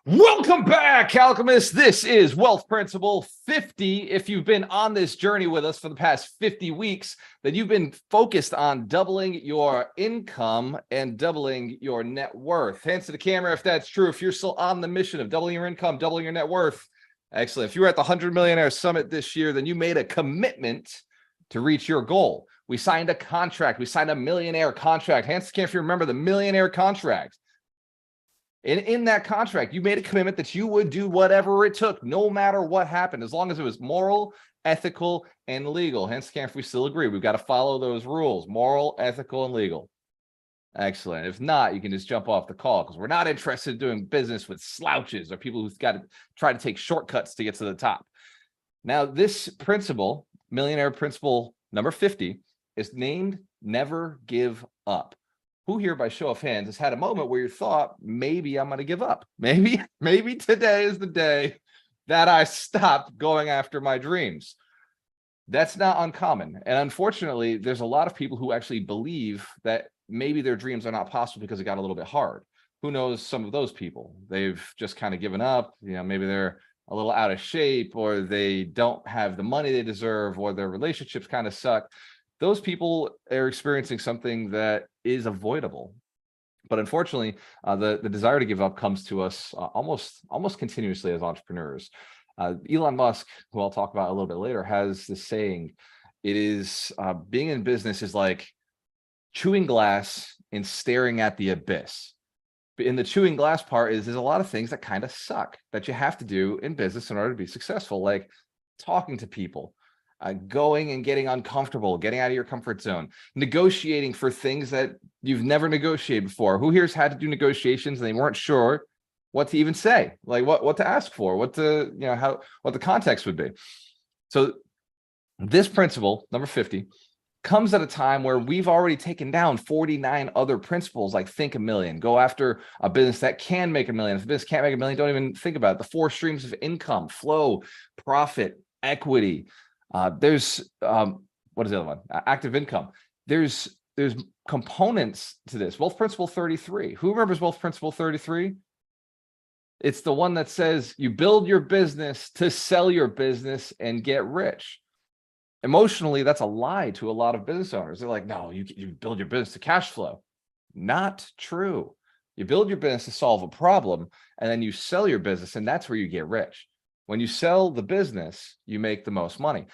Welcome back, alchemists. This is Wealth Principle 50. If you've been on this journey with us for the past 50 weeks, then you've been focused on doubling your income and doubling your net worth. Hands to the camera if that's true. If you're still on the mission of doubling your income, doubling your net worth. Excellent. If you were at the 100 Millionaire Summit this year, then you made a commitment to reach your goal. We signed a contract. We signed a millionaire contract. Hands to the camera if you remember the millionaire contract. In that contract, you made a commitment that you would do whatever it took, no matter what happened, as long as it was moral, ethical, and legal. Hence, if we still agree, we've got to follow those rules, moral, ethical, and legal. Excellent. If not, you can just jump off the call because we're not interested in doing business with slouches or people who've got to try to take shortcuts to get to the top. Now, this principle, millionaire principle number 50, is named Never Give Up. Who here, by show of hands, has had a moment where you thought, maybe I'm going to give up? Maybe today is the day that I stop going after my dreams. That's not uncommon. And unfortunately, there's a lot of people who actually believe that maybe their dreams are not possible because it got a little bit hard. Who knows some of those people? They've just kind of given up. Maybe they're a little out of shape, or they don't have the money they deserve, or their relationships kind of suck. Those people are experiencing something that is avoidable. But unfortunately, the desire to give up comes to us almost continuously as entrepreneurs. Elon Musk, who I'll talk about a little bit later, has this saying. It is being in business is like chewing glass and staring at the abyss. But in the chewing glass part there's a lot of things that kind of suck that you have to do in business in order to be successful, like talking to people, going and getting uncomfortable, getting out of your comfort zone, negotiating for things that you've never negotiated before. Who here's had to do negotiations and they weren't sure what to even say, like what to ask for, what the context would be. So this principle, number 50, comes at a time where we've already taken down 49 other principles, like think a million, go after a business that can make a million. If a business can't make a million, don't even think about it. The 4 streams of income: flow, profit, equity. There's what is the other one? Active income. There's components to this. Wealth Principle 33. Who remembers Wealth Principle 33? It's the one that says you build your business to sell your business and get rich. Emotionally, that's a lie to a lot of business owners. They're like, no, you build your business to cash flow. Not true. You build your business to solve a problem, and then you sell your business, and that's where you get rich. When you sell the business, you make the most money.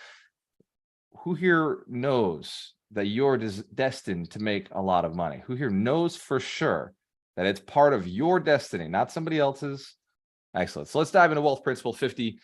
Who here knows that you're destined to make a lot of money? Who here knows for sure that it's part of your destiny, not somebody else's? Excellent. So let's dive into Wealth Principle 50.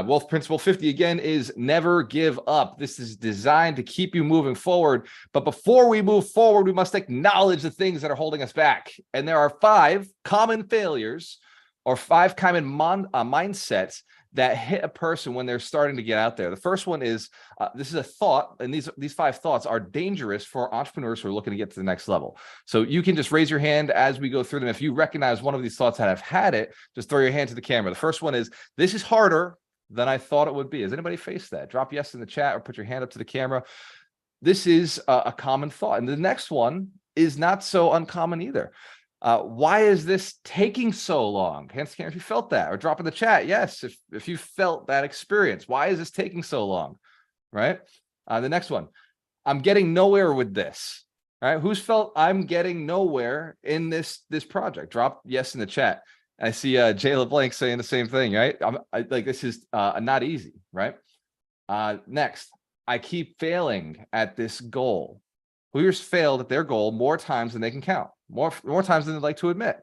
Wealth Principle 50, again, is never give up. This is designed to keep you moving forward. But before we move forward, we must acknowledge the things that are holding us back. And there are 5 common failures or 5 common mindsets that hit a person when they're starting to get out there. The first one is, this is a thought, and these 5 thoughts are dangerous for entrepreneurs who are looking to get to the next level. So you can just raise your hand as we go through them. If you recognize one of these thoughts that have had it, just throw your hand to the camera. The first one is, this is harder than I thought it would be. Has anybody faced that? Drop yes in the chat or put your hand up to the camera. This is a common thought. And the next one is not so uncommon either. Why is this taking so long? Hands if you felt that, or drop in the chat. Yes, if you felt that experience. Why is this taking so long? Right? The next one, I'm getting nowhere with this. All right? Who's felt I'm getting nowhere in this project? Drop yes in the chat. I see Jay LeBlanc saying the same thing, right? Like this is not easy, right? Next, I keep failing at this goal. Who here's failed at their goal more times than they can count? More times than they'd like to admit.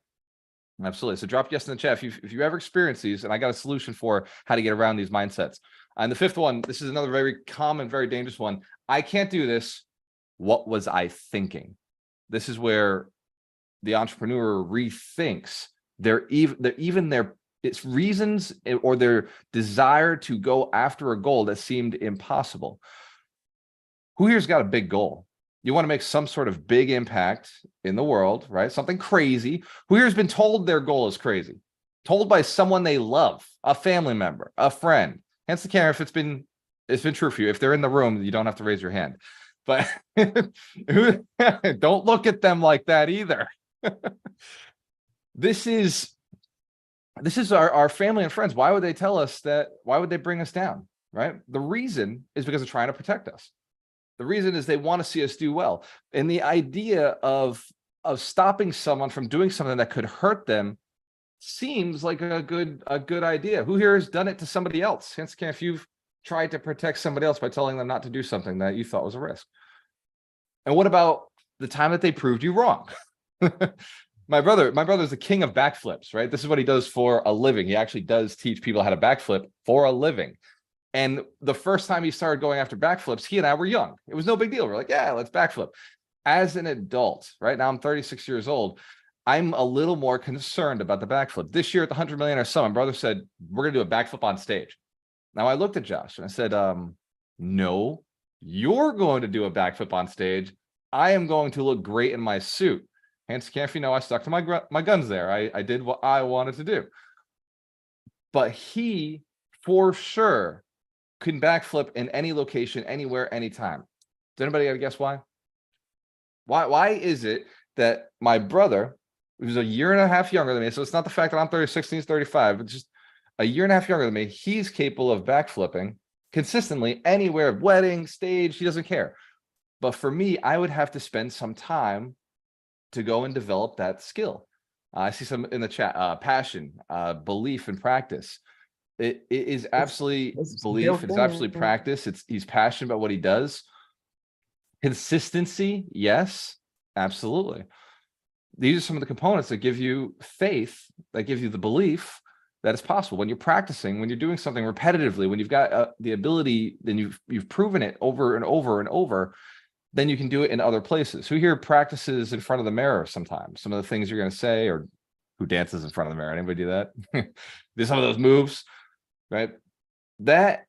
Absolutely. So drop yes in the chat if you ever experience these, and I got a solution for how to get around these mindsets. And the 5th one, this is another very common, very dangerous one. I can't do this. What was I thinking? This is where the entrepreneur rethinks their its reasons or their desire to go after a goal that seemed impossible. Who here's got a big goal? You want to make some sort of big impact in the world, right? Something crazy. Who here's been told their goal is crazy? Told by someone they love, a family member, a friend. Hence the camera if it's been true for you. If they're in the room, you don't have to raise your hand. But don't look at them like that either. This is this is our family and friends. Why would they tell us that? Why would they bring us down? Right? The reason is because they're trying to protect us. The reason is they want to see us do well. And the idea of stopping someone from doing something that could hurt them seems like a good idea. Who here has done it to somebody else? Hence, if you've tried to protect somebody else by telling them not to do something that you thought was a risk. And what about the time that they proved you wrong? My brother's the king of backflips, right? This is what he does for a living. He actually does teach people how to backflip for a living. And the first time he started going after backflips, he and I were young. It was no big deal. We're like, yeah, let's backflip. As an adult, right now I'm 36 years old, I'm a little more concerned about the backflip. This year at the 100 Millionaire Summit, my brother said, we're going to do a backflip on stage. Now I looked at Josh and I said, no, you're going to do a backflip on stage. I am going to look great in my suit. Hence, Canf, I stuck to my guns there. I did what I wanted to do. But he, for sure, can backflip in any location, anywhere, anytime. Does anybody have a guess why? Why is it that my brother, who's a year and a half younger than me, so it's not the fact that I'm 36, he's 35, it's just a year and a half younger than me, he's capable of backflipping consistently anywhere, wedding, stage, he doesn't care. But for me, I would have to spend some time to go and develop that skill. I see some in the chat, passion, belief and practice. It is absolutely belief. It's absolutely practice. He's passionate about what he does. Consistency, yes, absolutely. These are some of the components that give you faith, that give you the belief that it's possible. When you're practicing, when you're doing something repetitively, when you've got the ability, then you've proven it over and over and over, then you can do it in other places. Who here practices in front of the mirror sometimes? Some of the things you're going to say, or who dances in front of the mirror? Anybody do that? Do some of those moves, right? That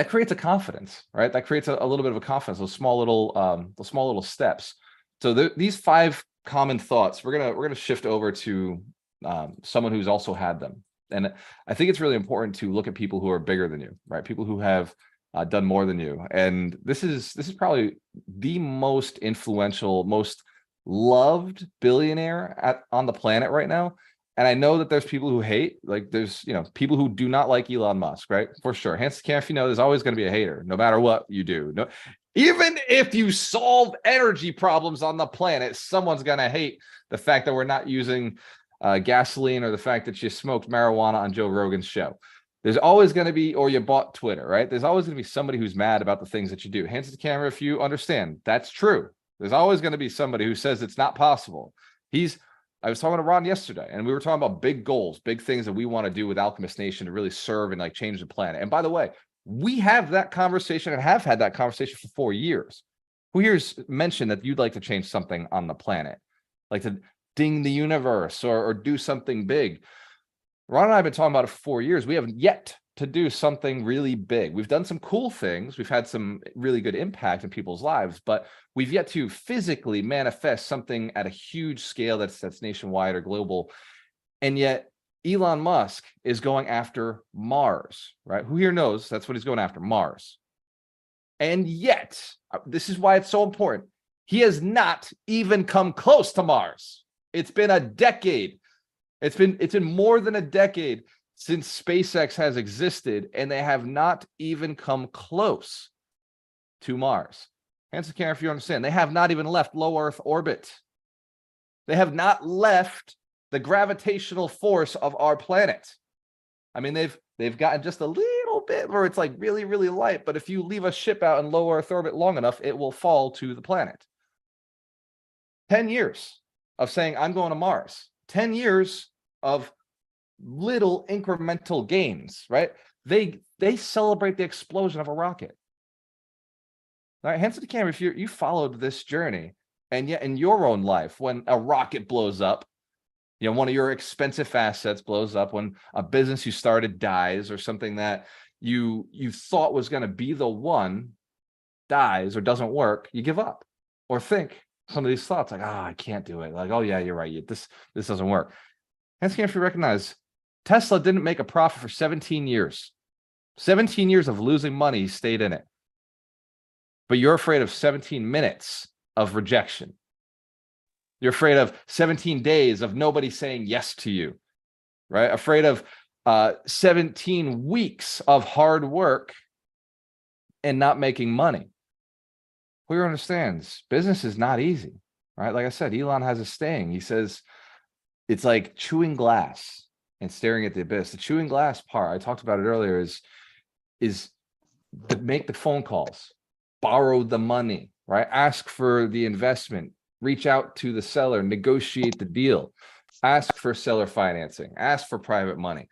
creates a confidence, right? That creates a little bit of a confidence, those small little steps. So these 5 common thoughts, we're gonna shift over to someone who's also had them. And I think it's really important to look at people who are bigger than you, right? People who have done more than you. And this is probably the most influential, most loved billionaire on the planet right now. And I know that there's people who hate, like there's, people who do not like Elon Musk, right? For sure. Hence, there's always going to be a hater, no matter what you do. No, even if you solve energy problems on the planet, someone's going to hate the fact that we're not using gasoline, or the fact that you smoked marijuana on Joe Rogan's show. There's always going to be, or you bought Twitter, right? There's always going to be somebody who's mad about the things that you do. Hands to the camera if you understand. That's true. There's always going to be somebody who says it's not possible. I was talking to Ron yesterday, and we were talking about big goals, big things that we want to do with Alchemist Nation to really serve and change the planet. And by the way, we have that conversation and have had that conversation for 4 years. Who here's mentioned that you'd like to change something on the planet, like to ding the universe or do something big? Ron and I have been talking about it for 4 years. We haven't yet to do something really big. We've done some cool things. We've had some really good impact in people's lives, but we've yet to physically manifest something at a huge scale that's nationwide or global. And yet Elon Musk is going after Mars, right? Who here knows that's what he's going after, Mars? And yet, this is why it's so important. He has not even come close to Mars. It's been a decade. It's been more than a decade since SpaceX has existed, and they have not even come close to Mars. Hands to the camera if you understand. They have not even left low Earth orbit. They have not left the gravitational force of our planet. I mean, they've gotten just a little bit where it's really, really light, but if you leave a ship out in low Earth orbit long enough, it will fall to the planet. 10 years of saying, I'm going to Mars. 10 years of little incremental gains, right? They celebrate the explosion of a rocket. All right, hands to the camera if you followed this journey, and yet in your own life, when a rocket blows up, one of your expensive assets blows up, when a business you started dies, or something that you thought was going to be the one dies or doesn't work, you give up or think some of these thoughts I can't do it. Oh yeah, you're right. This doesn't work. Hands to the camera if you recognize Tesla didn't make a profit for 17 years. 17 years of losing money, he stayed in it. But you're afraid of 17 minutes of rejection. You're afraid of 17 days of nobody saying yes to you. right? Afraid of 17 weeks of hard work and not making money. Who understands business is not easy, right? Like I said, Elon has a saying. He says it's like chewing glass and staring at the abyss. The chewing glass part, I talked about it earlier, is to make the phone calls, borrow the money, right? Ask for the investment, reach out to the seller, negotiate the deal, ask for seller financing, ask for private money,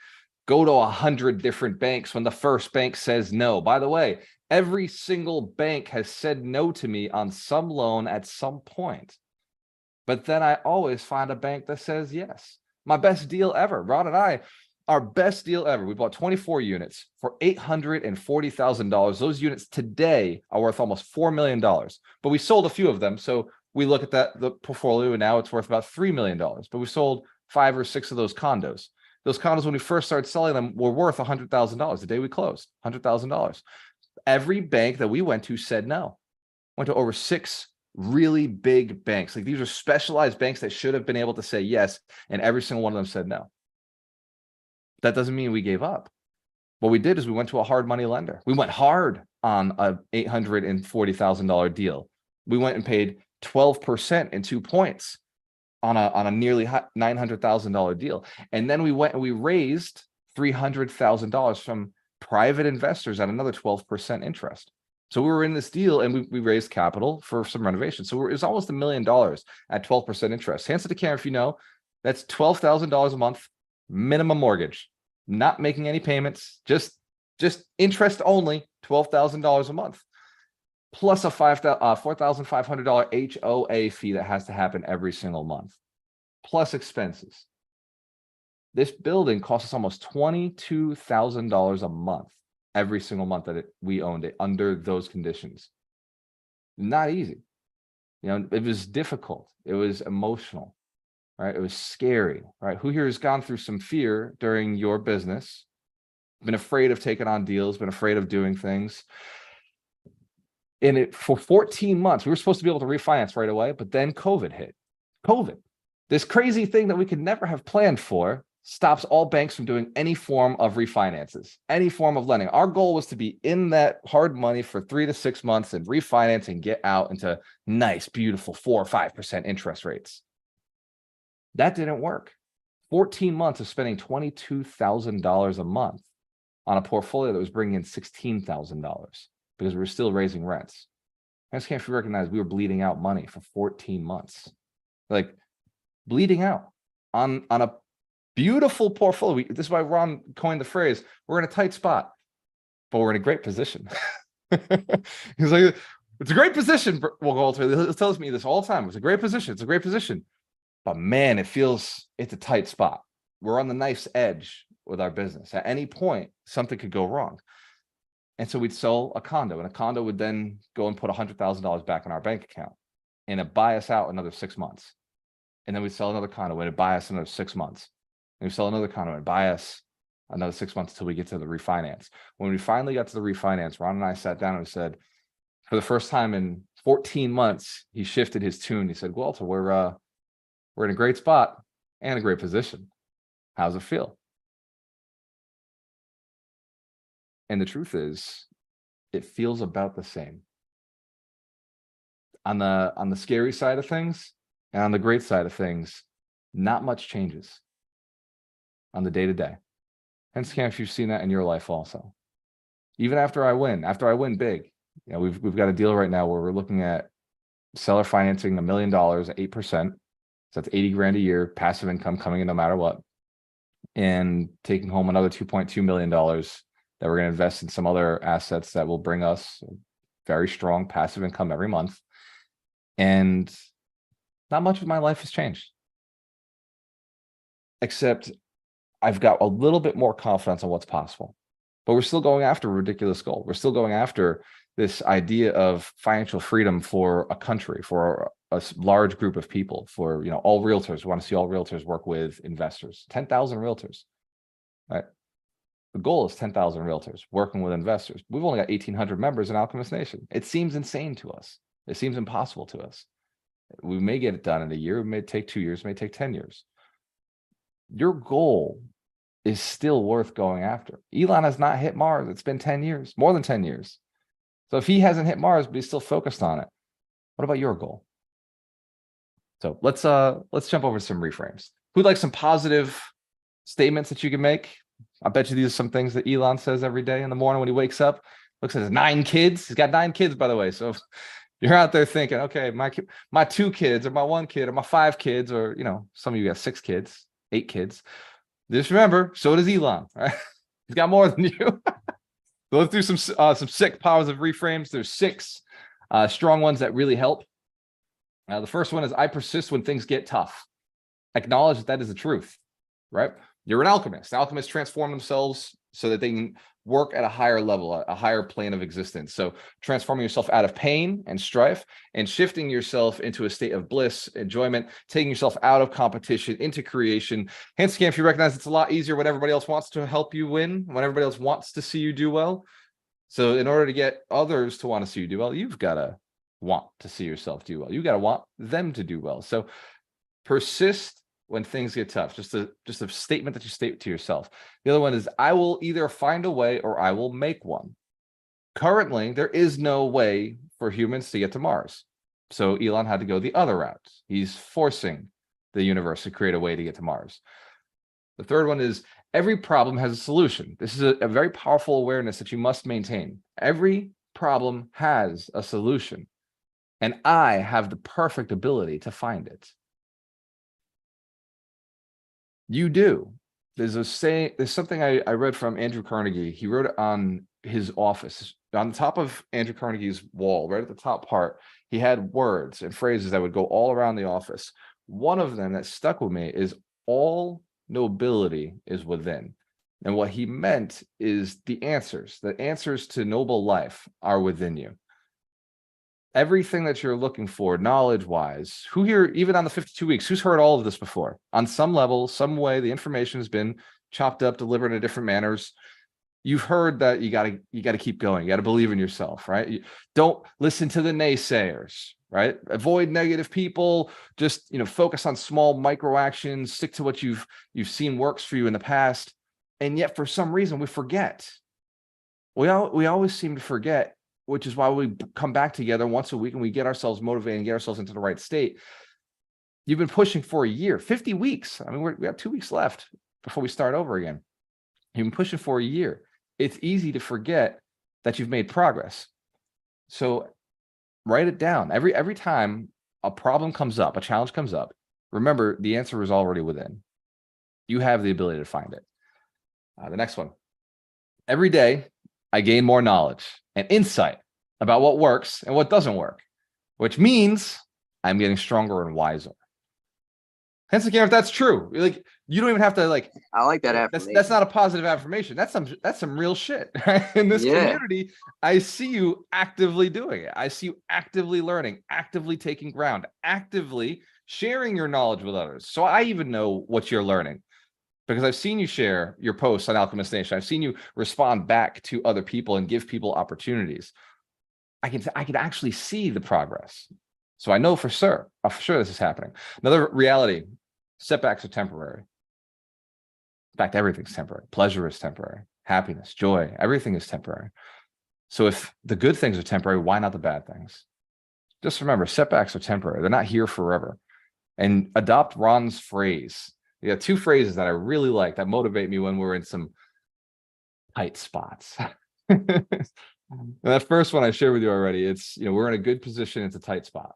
go to 100 different banks when the first bank says no. By the way, every single bank has said no to me on some loan at some point. But then I always find a bank that says yes. My best deal ever. Ron and I, our best deal ever. We bought 24 units for $840,000. Those units today are worth almost $4 million. But we sold a few of them. So we look at the portfolio, and now it's worth about $3 million. But we sold 5 or 6 of those condos. Those condos, when we first started selling them, were worth $100,000 the day we closed, $100,000. Every bank that we went to said no. Went to over 6 really big banks. Like, these are specialized banks that should have been able to say yes, and every single one of them said no. That doesn't mean we gave up. What we did is we went to a hard money lender. We went hard on a $840,000 deal. We went and paid 12% in 2 points on a nearly $900,000 deal. And then we went and we raised $300,000 from private investors at another 12% interest. So we were in this deal, and we raised capital for some renovations. So it was almost $1 million at 12% interest. Hands to the camera if you know, that's $12,000 a month minimum mortgage, not making any payments, just interest only, $12,000 a month, plus a $4,500 HOA fee that has to happen every single month, plus expenses. This building cost us almost $22,000 a month every single month that we owned it under those conditions. Not easy. You know, it was difficult. It was emotional, right? It was scary, right? Who here has gone through some fear during your business, been afraid of taking on deals, been afraid of doing things? And it, for 14 months, we were supposed to be able to refinance right away, but then COVID hit. COVID, this crazy thing that we could never have planned for, stops all banks from doing any form of refinances, any form of lending. Our goal was to be in that hard money for 3 to 6 months and refinance and get out into nice, beautiful 4 or 5% interest rates. That didn't work. 14 months of spending $22,000 a month on a portfolio that was bringing in $16,000 because we were still raising rents. I just can't recognize we were bleeding out money for 14 months, like bleeding out on a beautiful portfolio. This is why Ron coined the phrase, we're in a tight spot, but we're in a great position. He's like, it's a great position, Walter. He tells me this all the time. It's a great position. It's a great position. But man, it's a tight spot. We're on the knife's edge with our business. At any point, something could go wrong. And so we'd sell a condo, and a condo would then go and put $100,000 back in our bank account, and it'd buy us out another 6 months. And then we'd sell another condo, and it'd buy us another 6 months. And we sell another condo and buy us another 6 months until we get to the refinance. When we finally got to the refinance, Ron and I sat down and we said, for the first time in 14 months, he shifted his tune. He said, Walter, we're in a great spot and a great position. How's it feel? And the truth is, it feels about the same. On the scary side of things and on the great side of things, not much changes on the day-to-day. Hence, if you've seen that in your life also. Even after I win big, you know, we've got a deal right now where we're looking at seller financing $1 million at 8%. So that's 80 grand a year, passive income coming in no matter what, and taking home another $2.2 million that we're going to invest in some other assets that will bring us very strong passive income every month. And not much of my life has changed, except I've got a little bit more confidence on what's possible. But we're still going after a ridiculous goal. We're still going after this idea of financial freedom for a country, for a large group of people, for, you know, all realtors. We want to see all realtors work with investors. 10,000 realtors, right? The goal is 10,000 realtors working with investors. We've only got 1,800 members in Alchemist Nation. It seems insane to us. It seems impossible to us. We may get it done in a year. It may take 2 years. It may take 10 years. Your goal is still worth going after. Elon has not hit Mars. It's been 10 years, more than 10 years. So if he hasn't hit Mars, but he's still focused on it, what about your goal? So let's jump over some reframes. Who'd like some positive statements that you can make? I bet you these are some things that Elon says every day in the morning when he wakes up. Looks at his 9 kids. He's got 9 kids, by the way. So if you're out there thinking, okay, my 2 kids or my 1 kid or my 5 kids, or some of you got 6 kids, 8 kids. Just remember, so does Elon. Right? He's got more than you. So let's do some sick positive reframes. There's 6 strong ones that really help. The first one is I persist when things get tough. Acknowledge that is the truth, right? You're an alchemist. Alchemists transform themselves so that they can work at a higher level, a higher plane of existence. So transforming yourself out of pain and strife and shifting yourself into a state of bliss, enjoyment, taking yourself out of competition into creation. Hence, if you recognize it's a lot easier when everybody else wants to help you win, when everybody else wants to see you do well. So in order to get others to want to see you do well, you've got to want to see yourself do well. You got to want them to do well. So persist when things get tough. Just a statement that you state to yourself. The other one is I will either find a way or I will make one. Currently, there is no way for humans to get to Mars. So Elon had to go the other route. He's forcing the universe to create a way to get to Mars. The third one is every problem has a solution. This is a very powerful awareness that you must maintain. Every problem has a solution. And I have the perfect ability to find it. You do. There's something I read from Andrew Carnegie. He wrote it on his office. On the top of Andrew Carnegie's wall, right at the top part, he had words and phrases that would go all around the office. One of them that stuck with me is all nobility is within. And what he meant is the answers to noble life are within you. Everything that you're looking for knowledge-wise, who here, even on the 52 weeks, who's heard all of this before? On some level, some way, the information has been chopped up, delivered in different manners. You've heard that you gotta keep going. You gotta believe in yourself, right? Don't listen to the naysayers, right? Avoid negative people. Just focus on small micro actions. Stick to what you've seen works for you in the past. And yet, for some reason, we forget. We always seem to forget, which is why we come back together once a week and we get ourselves motivated and get ourselves into the right state. You've been pushing for a year, 50 weeks. I mean, we have 2 weeks left before we start over again. You've been pushing for a year. It's easy to forget that you've made progress. So write it down. Every time a problem comes up, a challenge comes up, remember the answer is already within. You have the ability to find it. The next one. Every day, I gain more knowledge and insight about what works and what doesn't work, which means I'm getting stronger and wiser. Hence, again, if that's true, you don't even have to I like that affirmation. That's not a positive affirmation. That's some real shit. Right? In this community, I see you actively doing it. I see you actively learning, actively taking ground, actively sharing your knowledge with others. So I even know what you're learning, because I've seen you share your posts on Alchemist Nation. I've seen you respond back to other people and give people opportunities. I can actually see the progress. So I know for sure this is happening. Another reality, setbacks are temporary. In fact, everything's temporary. Pleasure is temporary. Happiness, joy, everything is temporary. So if the good things are temporary, why not the bad things? Just remember, setbacks are temporary. They're not here forever. And adopt Ron's phrase. You got 2 phrases that I really like that motivate me when we're in some tight spots. That first one I shared with you already. It's, we're in a good position. It's a tight spot.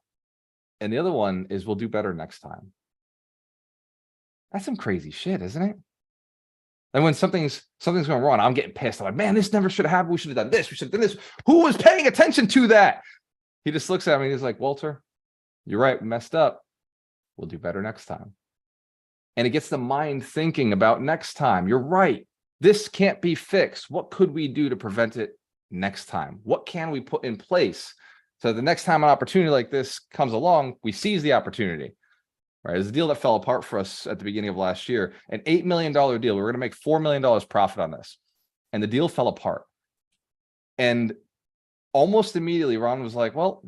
And the other one is we'll do better next time. That's some crazy shit, isn't it? And when something's going wrong, I'm getting pissed. I'm like, man, this never should have happened. We should have done this. We should have done this. Who was paying attention to that? He just looks at me and he's like, Walter, you're right. We messed up. We'll do better next time. And it gets the mind thinking about next time. You're right. This can't be fixed. What could we do to prevent it next time? What can we put in place so the next time an opportunity like this comes along, we seize the opportunity? Right? There's a deal that fell apart for us at the beginning of last year, an $8 million deal. We were going to make $4 million profit on this. And the deal fell apart. And almost immediately, Ron was like, well,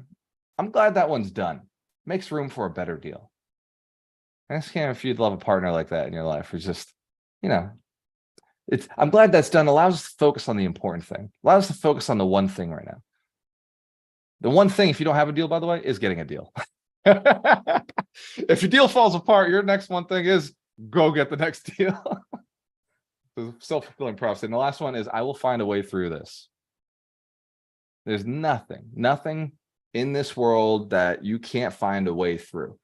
I'm glad that one's done. Makes room for a better deal. I just can't, if you'd love a partner like that in your life, who's just, I'm glad that's done. It allows us to focus on the important thing. Allows us to focus on the one thing right now. The one thing, if you don't have a deal, by the way, is getting a deal. If your deal falls apart, your next one thing is go get the next deal. Self-fulfilling prophecy. And the last one is I will find a way through this. There's nothing in this world that you can't find a way through.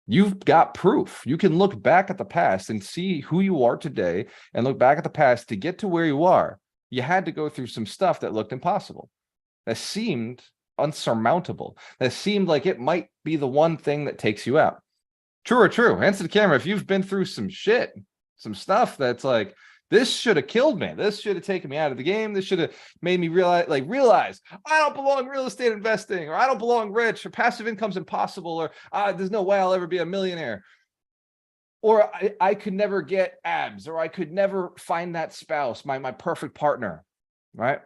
You've got proof. You can look back at the past and see who you are today and look back at the past to get to where you are. You had to go through some stuff that looked impossible, that seemed unsurmountable, that seemed like it might be the one thing that takes you out. True or true? Hands to the camera if you've been through some shit, some stuff that's like, this should have killed me. This should have taken me out of the game. This should have made me realize I don't belong in real estate investing, or I don't belong rich, or passive income's impossible, or there's no way I'll ever be a millionaire, or I could never get abs, or I could never find that spouse, my perfect partner, right?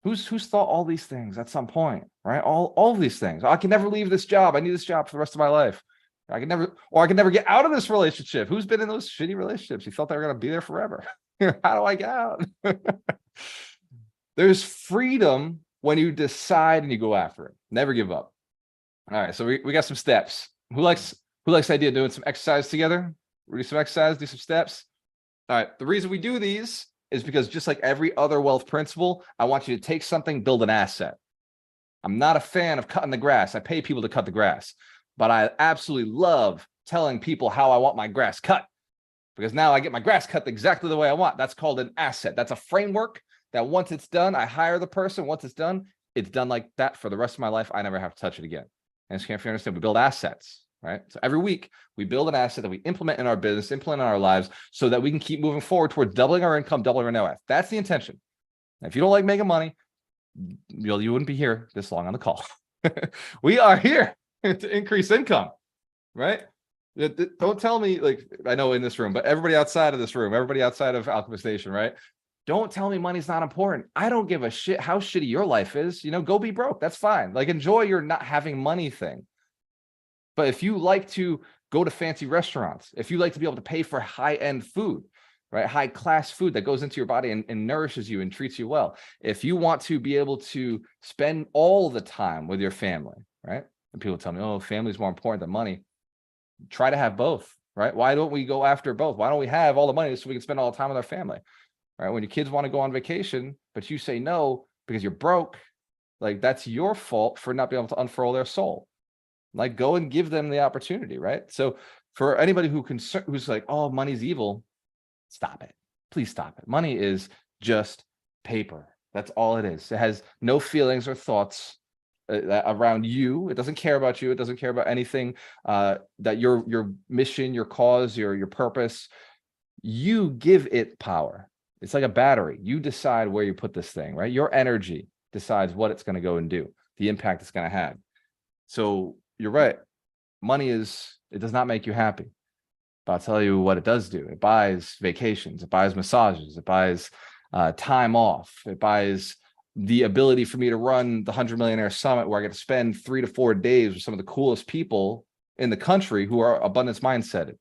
Who's thought all these things at some point, right? All of these things. I can never leave this job. I need this job for the rest of my life. I can never get out of this relationship. Who's been in those shitty relationships? You felt they were going to be there forever. How do I get out? There's freedom when you decide and you go after it. Never give up. All right, so we got some steps. Who likes the idea of doing some exercise together? We do some exercise, do some steps. All right, the reason we do these is because just like every other wealth principle, I want you to take something, build an asset. I'm not a fan of cutting the grass. I pay people to cut the grass, but I absolutely love telling people how I want my grass cut, because now I get my grass cut exactly the way I want. That's called an asset. That's a framework that once it's done, I hire the person. Once it's done like that for the rest of my life. I never have to touch it again. And if you understand, we build assets, right? So every week we build an asset that we implement in our business, implement in our lives, so that we can keep moving forward towards doubling our income, doubling our net worth. That's the intention. And if you don't like making money, you wouldn't be here this long on the call. We are here to increase income, right? Don't tell me, like, I know in this room, but everybody outside of this room, everybody outside of Alchemist Nation, right? Don't tell me money's not important. I don't give a shit how shitty your life is. Go be broke. That's fine. Like, enjoy your not having money thing. But if you like to go to fancy restaurants, if you like to be able to pay for high-end food, right? High class food that goes into your body and nourishes you and treats you well. If you want to be able to spend all the time with your family, right? And people tell me, oh, family's more important than money. Try to have both, right? Why don't we go after both? Why don't we have all the money so we can spend all the time with our family, right? When your kids want to go on vacation, but you say no because you're broke, like, that's your fault for not being able to unfurl their soul. Like, go and give them the opportunity, right? So for anybody who's like, oh, money's evil, stop it. Please stop it. Money is just paper. That's all it is. It has no feelings or thoughts around you. It doesn't care about you. It doesn't care about anything that your mission, your cause, your purpose. You give it power. It's like a battery. You decide where you put this thing, right? Your energy decides what it's going to go and do, the impact it's going to have. So you're right. Money it does not make you happy. But I'll tell you what it does do. It buys vacations. It buys massages. It buys time off. It buys the ability for me to run the 100 Millionaire Summit, where I get to spend 3 to 4 days with some of the coolest people in the country who are abundance mindseted,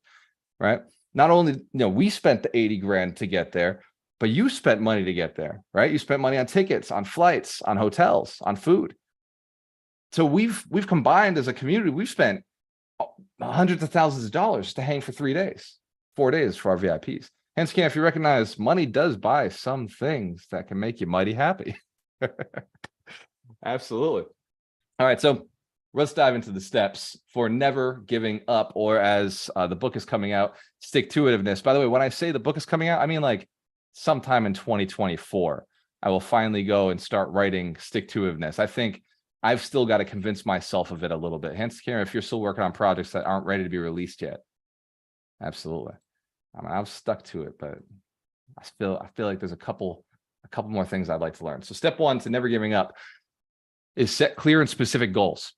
right? Not only, we spent the 80 grand to get there, but you spent money to get there, right? You spent money on tickets, on flights, on hotels, on food. So we've combined as a community. We've spent hundreds of thousands of dollars to hang for 3 days, 4 days for our VIPs. Hence, if you recognize, money does buy some things that can make you mighty happy. Absolutely. All right, so let's dive into the steps for never giving up, or as the book is coming out, stick-to-itiveness. By the way, when I say the book is coming out, I mean like sometime in 2024, I will finally go and start writing stick-to-itiveness. I think I've still got to convince myself of it a little bit. Hence, Karen, if you're still working on projects that aren't ready to be released yet, absolutely. I mean, I've stuck to it, but I feel like there's a couple more things I'd like to learn. So step one to never giving up is set clear and specific goals.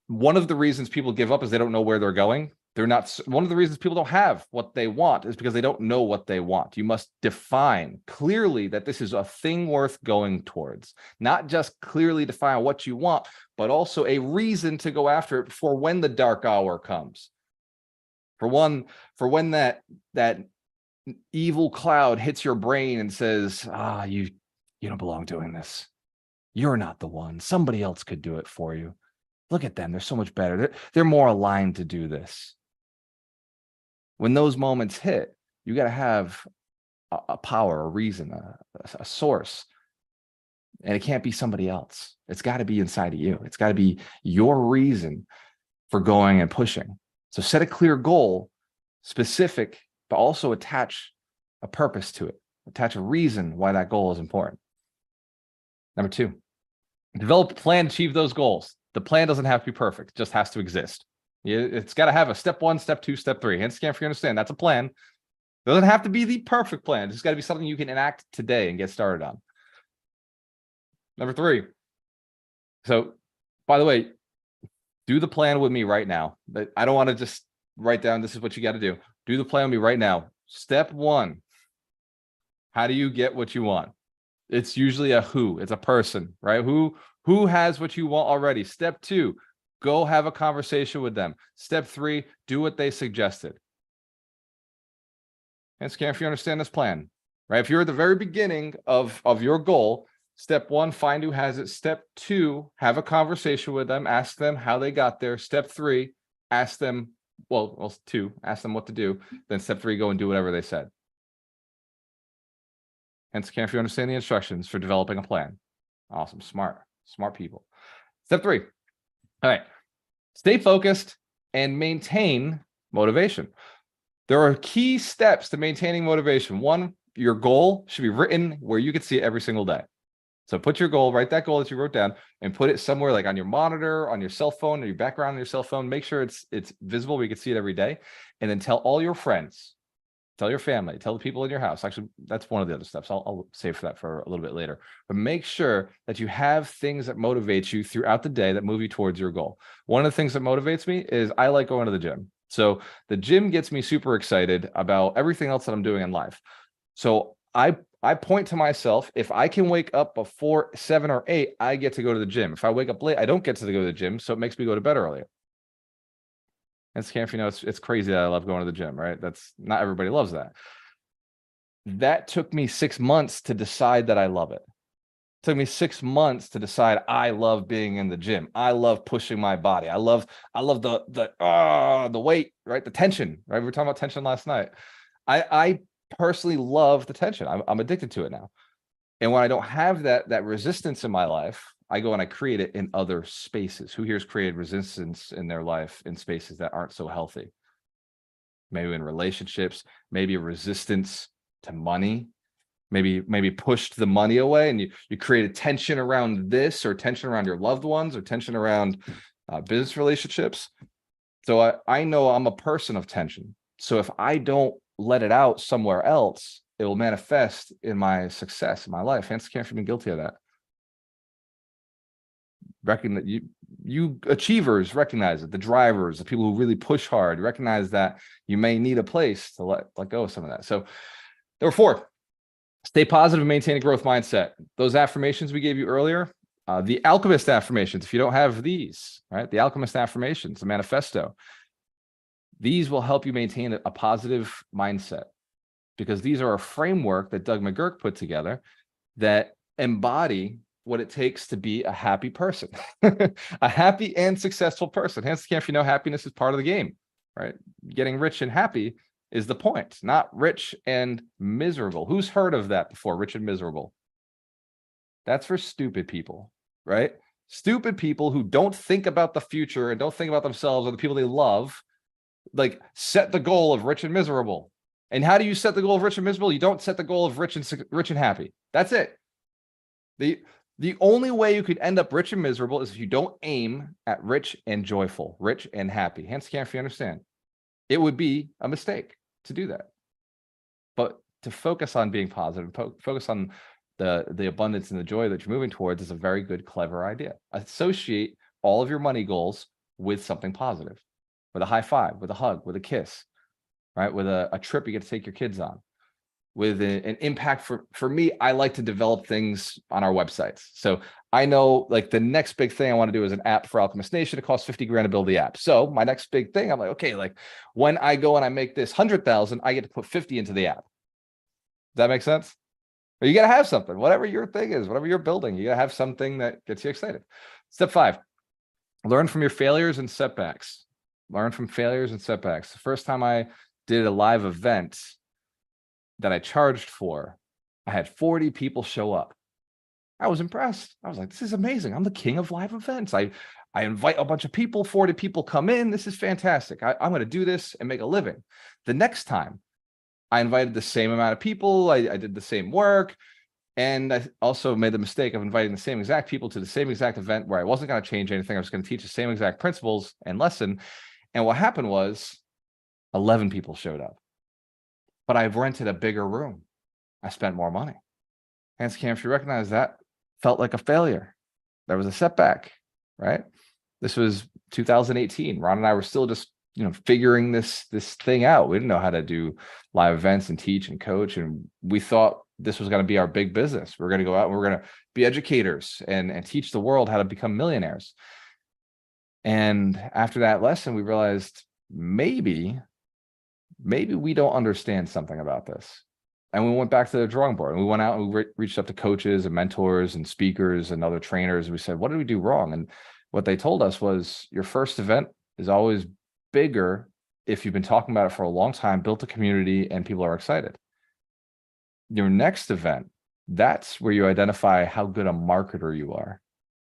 One of the reasons people give up is they don't know where they're going. One of the reasons people don't have what they want is because they don't know what they want. You must define clearly that this is a thing worth going towards, not just clearly define what you want, but also a reason to go after it for when the dark hour comes. For when that evil cloud hits your brain and says, you don't belong doing this. You're not the one. Somebody else could do it for you. Look at them. They're so much better. They're more aligned to do this. When those moments hit, you got to have a power, a reason, a source. And it can't be somebody else. It's got to be inside of you. It's got to be your reason for going and pushing. So set a clear goal, specific, but also attach a purpose to it. Attach a reason why that goal is important. Number 2, develop a plan to achieve those goals. The plan doesn't have to be perfect. It just has to exist. It's got to have a step 1, step 2, step 3. Hence, can't you understand? That's a plan. It doesn't have to be the perfect plan. It's just got to be something you can enact today and get started on. Number 3. So, by the way, do the plan with me right now. But I don't want to just write down, this is what you got to do. Do the plan with me right now. Step 1. How do you get what you want? It's usually a who. It's a person, right? Who has what you want already? Step 2, go have a conversation with them. Step 3, do what they suggested. And Scam, if you understand this plan, right? If you're at the very beginning of your goal, step 1, find who has it. Step 2, have a conversation with them. Ask them how they got there. Step 3, ask them, well, 2, ask them what to do. Then step 3, go and do whatever they said. Hence, Scam, if you understand the instructions for developing a plan. Awesome. Smart people. Step 3. All right. Stay focused and maintain motivation. There are key steps to maintaining motivation. 1, your goal should be written where you can see it every single day. So put your goal, write that goal that you wrote down and put it somewhere like on your monitor, on your cell phone, or your background on your cell phone. Make sure it's visible where you can see it every day. And then tell all your friends, tell your family, tell the people in your house. Actually, that's one of the other steps. I'll save for that for a little bit later. But make sure that you have things that motivate you throughout the day that move you towards your goal. One of the things that motivates me is I like going to the gym. So the gym gets me super excited about everything else that I'm doing in life. So I point to myself, if I can wake up before 7 or 8, I get to go to the gym. If I wake up late, I don't get to go to the gym. So it makes me go to bed earlier. And Scam, you know, it's crazy that I love going to the gym, right? That's not everybody loves that. That took me 6 months to decide that I love it. It took me 6 months to decide I love being in the gym. I love pushing my body. I love the weight, right? The tension, right? We were talking about tension last night. I personally love the tension. I'm addicted to it now. And when I don't have that resistance in my life, I go and I create it in other spaces. Who here's created resistance in their life in spaces that aren't so healthy? Maybe in relationships, maybe a resistance to money, maybe pushed the money away and you created tension around this, or tension around your loved ones, or tension around business relationships. So I know I'm a person of tension. So if I don't let it out somewhere else, it will manifest in my success in my life. Hence, can't be guilty of that. Reckon that you achievers recognize it. The drivers, the people who really push hard, recognize that you may need a place to let go of some of that. So number 4, stay positive and maintain a growth mindset. Those affirmations we gave you earlier, the alchemist affirmations, if you don't have these, right? The alchemist affirmations, the manifesto, these will help you maintain a positive mindset, because these are a framework that Doug McGurk put together that embody what it takes to be a happy person, a happy and successful person. Hence, can't you know, happiness is part of the game, right? Getting rich and happy is the point, not rich and miserable. Who's heard of that before? Rich and miserable. That's for stupid people, right? Stupid people who don't think about the future and don't think about themselves or the people they love, like set the goal of rich and miserable. And how do you set the goal of rich and miserable? You don't set the goal of rich and happy. That's it. The only way you could end up rich and miserable is if you don't aim at rich and joyful, rich and happy. Hence, can't you understand? It would be a mistake to do that. But to focus on being positive, focus on the abundance and the joy that you're moving towards is a very good, clever idea. Associate all of your money goals with something positive, with a high five, with a hug, with a kiss, right? With a trip you get to take your kids on, with an impact. For me, I like to develop things on our websites. So I know like the next big thing I want to do is an app for Alchemist Nation. It costs 50 grand to build the app. So my next big thing, I'm like, okay, like when I go and I make this 100,000, I get to put 50 into the app. that make sense? Or you got to have something, whatever your thing is, whatever you're building, you got to have something that gets you excited. Step 5, learn from your failures and setbacks. Learn from failures and setbacks. The first time I did a live event that I charged for, I had 40 people show up. I was impressed. I was like, this is amazing. I'm the king of live events. I invite a bunch of people, 40 people come in. This is fantastic. I'm going to do this and make a living. The next time, I invited the same amount of people. I did the same work. And I also made the mistake of inviting the same exact people to the same exact event where I wasn't going to change anything. I was going to teach the same exact principles and lesson. And what happened was 11 people showed up. But I've rented a bigger room. I spent more money. Hands Cam, if you recognize that, felt like a failure. There was a setback, right? This was 2018. Ron and I were still just figuring this thing out. We didn't know how to do live events and teach and coach. And we thought this was going to be our big business. We're going to go out and we're going to be educators and teach the world how to become millionaires. And after that lesson, we realized maybe we don't understand something about this. And we went back to the drawing board and we went out and we reached out to coaches and mentors and speakers and other trainers. And we said, what did we do wrong? And what they told us was your first event is always bigger if you've been talking about it for a long time, built a community, and people are excited. Your next event, that's where you identify how good a marketer you are.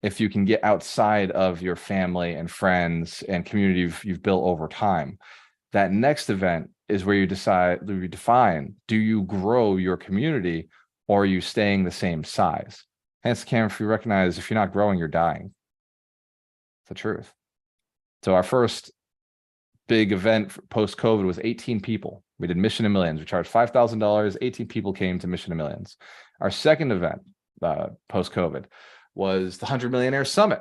If you can get outside of your family and friends and community you've built over time, that next event is where you define, do you grow your community or are you staying the same size? Hence, Cameron, if you recognize, if you're not growing, you're dying. It's the truth. So our first big event post-COVID was 18 people. We did Mission to Millions. We charged $5,000. 18 people came to Mission to Millions. Our second event post-COVID was the 100 Millionaire Summit.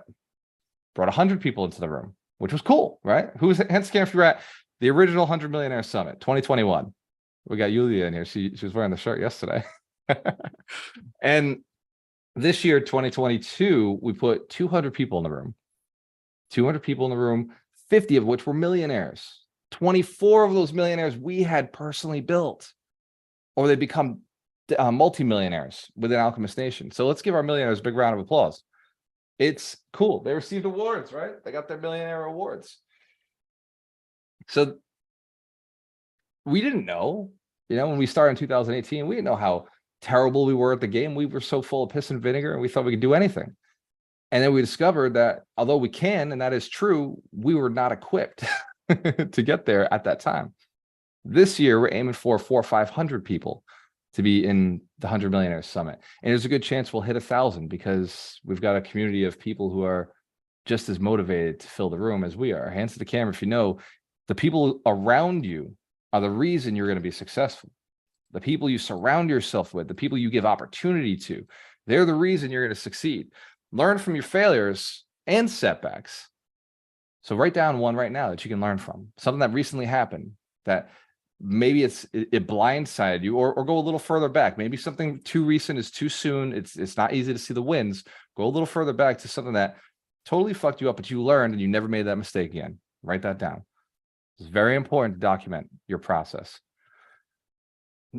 Brought 100 people into the room, which was cool, right? Who's Hence Cam, if you're at the original 100 Millionaire Summit, 2021. We got Yulia in here. She was wearing the shirt yesterday. And this year, 2022, we put 200 people in the room. 200 people in the room, 50 of which were millionaires. 24 of those millionaires we had personally built, or they become multimillionaires within Alchemist Nation. So let's give our millionaires a big round of applause. It's cool. They received awards, right? They got their millionaire awards. So we didn't know, when we started in 2018, we didn't know how terrible we were at the game. We were so full of piss and vinegar and we thought we could do anything. And then we discovered that although we can, and that is true, we were not equipped to get there at that time. This year, we're aiming for 400 or 500 people to be in the 100 Millionaires Summit. And there's a good chance we'll hit 1,000 because we've got a community of people who are just as motivated to fill the room as we are. Hands to the camera if you know, the people around you are the reason you're going to be successful. The people you surround yourself with, the people you give opportunity to, they're the reason you're going to succeed. Learn from your failures and setbacks. So write down one right now that you can learn from. Something that recently happened that maybe it blindsided you, or go a little further back. Maybe something too recent is too soon. It's not easy to see the wins. Go a little further back to something that totally fucked you up, but you learned and you never made that mistake again. Write that down. It's very important to document your process.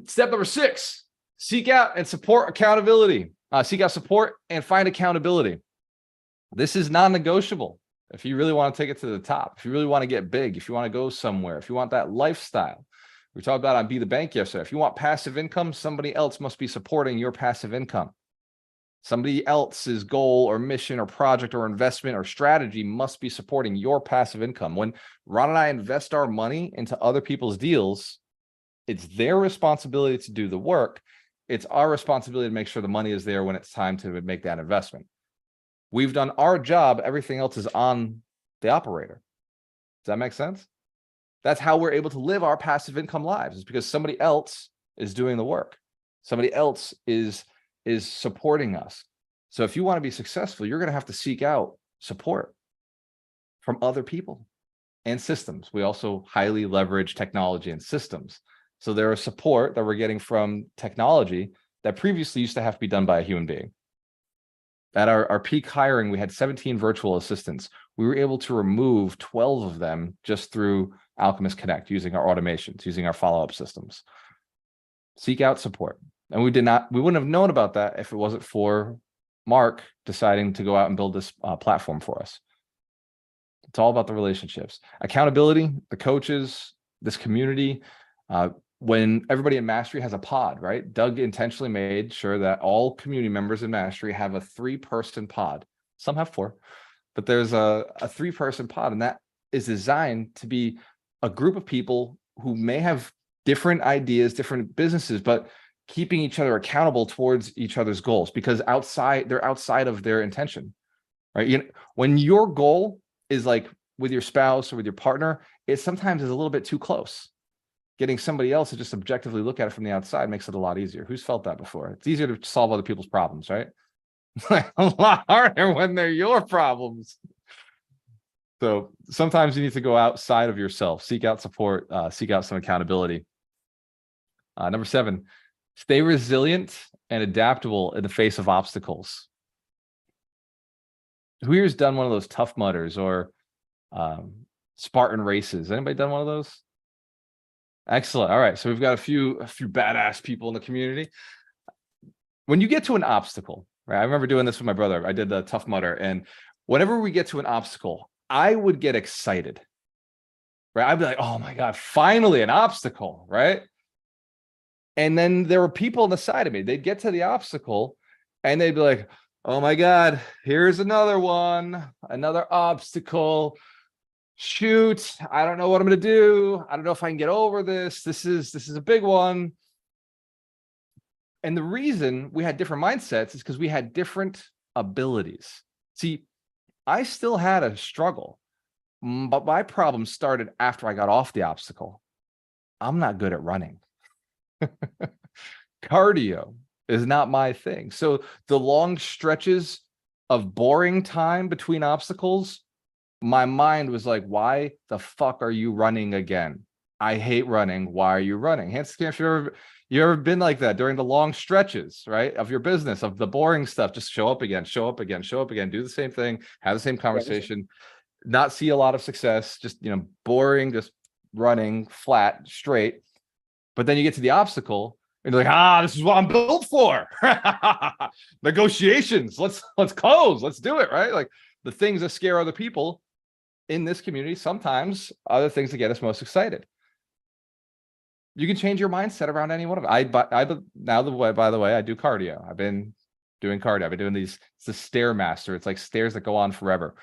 Step number 6, seek out and support accountability. Seek out support and find accountability. This is non-negotiable. If you really want to take it to the top, if you really want to get big, if you want to go somewhere, if you want that lifestyle, we talked about on Be the Bank yesterday. If you want passive income, somebody else must be supporting your passive income. Somebody else's goal or mission or project or investment or strategy must be supporting your passive income. When Ron and I invest our money into other people's deals, it's their responsibility to do the work. It's our responsibility to make sure the money is there when it's time to make that investment. We've done our job. Everything else is on the operator. Does that make sense? That's how we're able to live our passive income lives. It's because somebody else is doing the work. Somebody else is supporting us. So if you want to be successful, you're going to have to seek out support from other people and systems. We also highly leverage technology and systems. So there is support that we're getting from technology that previously used to have to be done by a human being. At our peak hiring, we had 17 virtual assistants. We were able to remove 12 of them just through Alchemist Connect, using our automations, using our follow-up systems. Seek out support. And we wouldn't have known about that if it wasn't for Mark deciding to go out and build this platform for us. It's all about the relationships, accountability, the coaches, this community. When everybody in Mastery has a pod, right? Doug intentionally made sure that all community members in Mastery have a 3-person pod. Some have 4, but there's a 3-person pod, and that is designed to be a group of people who may have different ideas, different businesses, but keeping each other accountable towards each other's goals, because they're outside of their intention, right? When your goal is like with your spouse or with your partner, it sometimes is a little bit too close. Getting somebody else to just objectively look at it from the outside makes it a lot easier. Who's felt that before? It's easier to solve other people's problems, right? It's like a lot harder when they're your problems. So sometimes you need to go outside of yourself, seek out support, seek out some accountability. Number 7, stay resilient and adaptable in the face of obstacles. Who here's done one of those Tough Mudders or Spartan races? Anybody done one of those? Excellent. All right. So we've got a few badass people in the community. When you get to an obstacle, right? I remember doing this with my brother. I did the Tough Mudder, and whenever we get to an obstacle, I would get excited, right? I'd be like, oh my God, finally an obstacle, right? And then there were people on the side of me. They'd get to the obstacle and they'd be like, oh my God, here's another one, another obstacle. Shoot, I don't know what I'm going to do. I don't know if I can get over this. This is a big one. And the reason we had different mindsets is because we had different abilities. See, I still had a struggle, but my problem started after I got off the obstacle. I'm not good at running. Cardio is not my thing. So the long stretches of boring time between obstacles, my mind was like, why the fuck are you running again? I hate running. Why are you running? Hands if you ever been like that during the long stretches, right, of your business, of the boring stuff, just show up again, do the same thing, have the same conversation, not see a lot of success, just, boring, just running flat, straight. But then you get to the obstacle and you're like, this is what I'm built for. Negotiations. Let's close. Let's do it. Right. Like the things that scare other people in this community sometimes are the things that get us most excited. You can change your mindset around any one of them. By the way, I do cardio. I've been doing cardio. I've been doing these. It's the Stairmaster. It's like stairs that go on forever.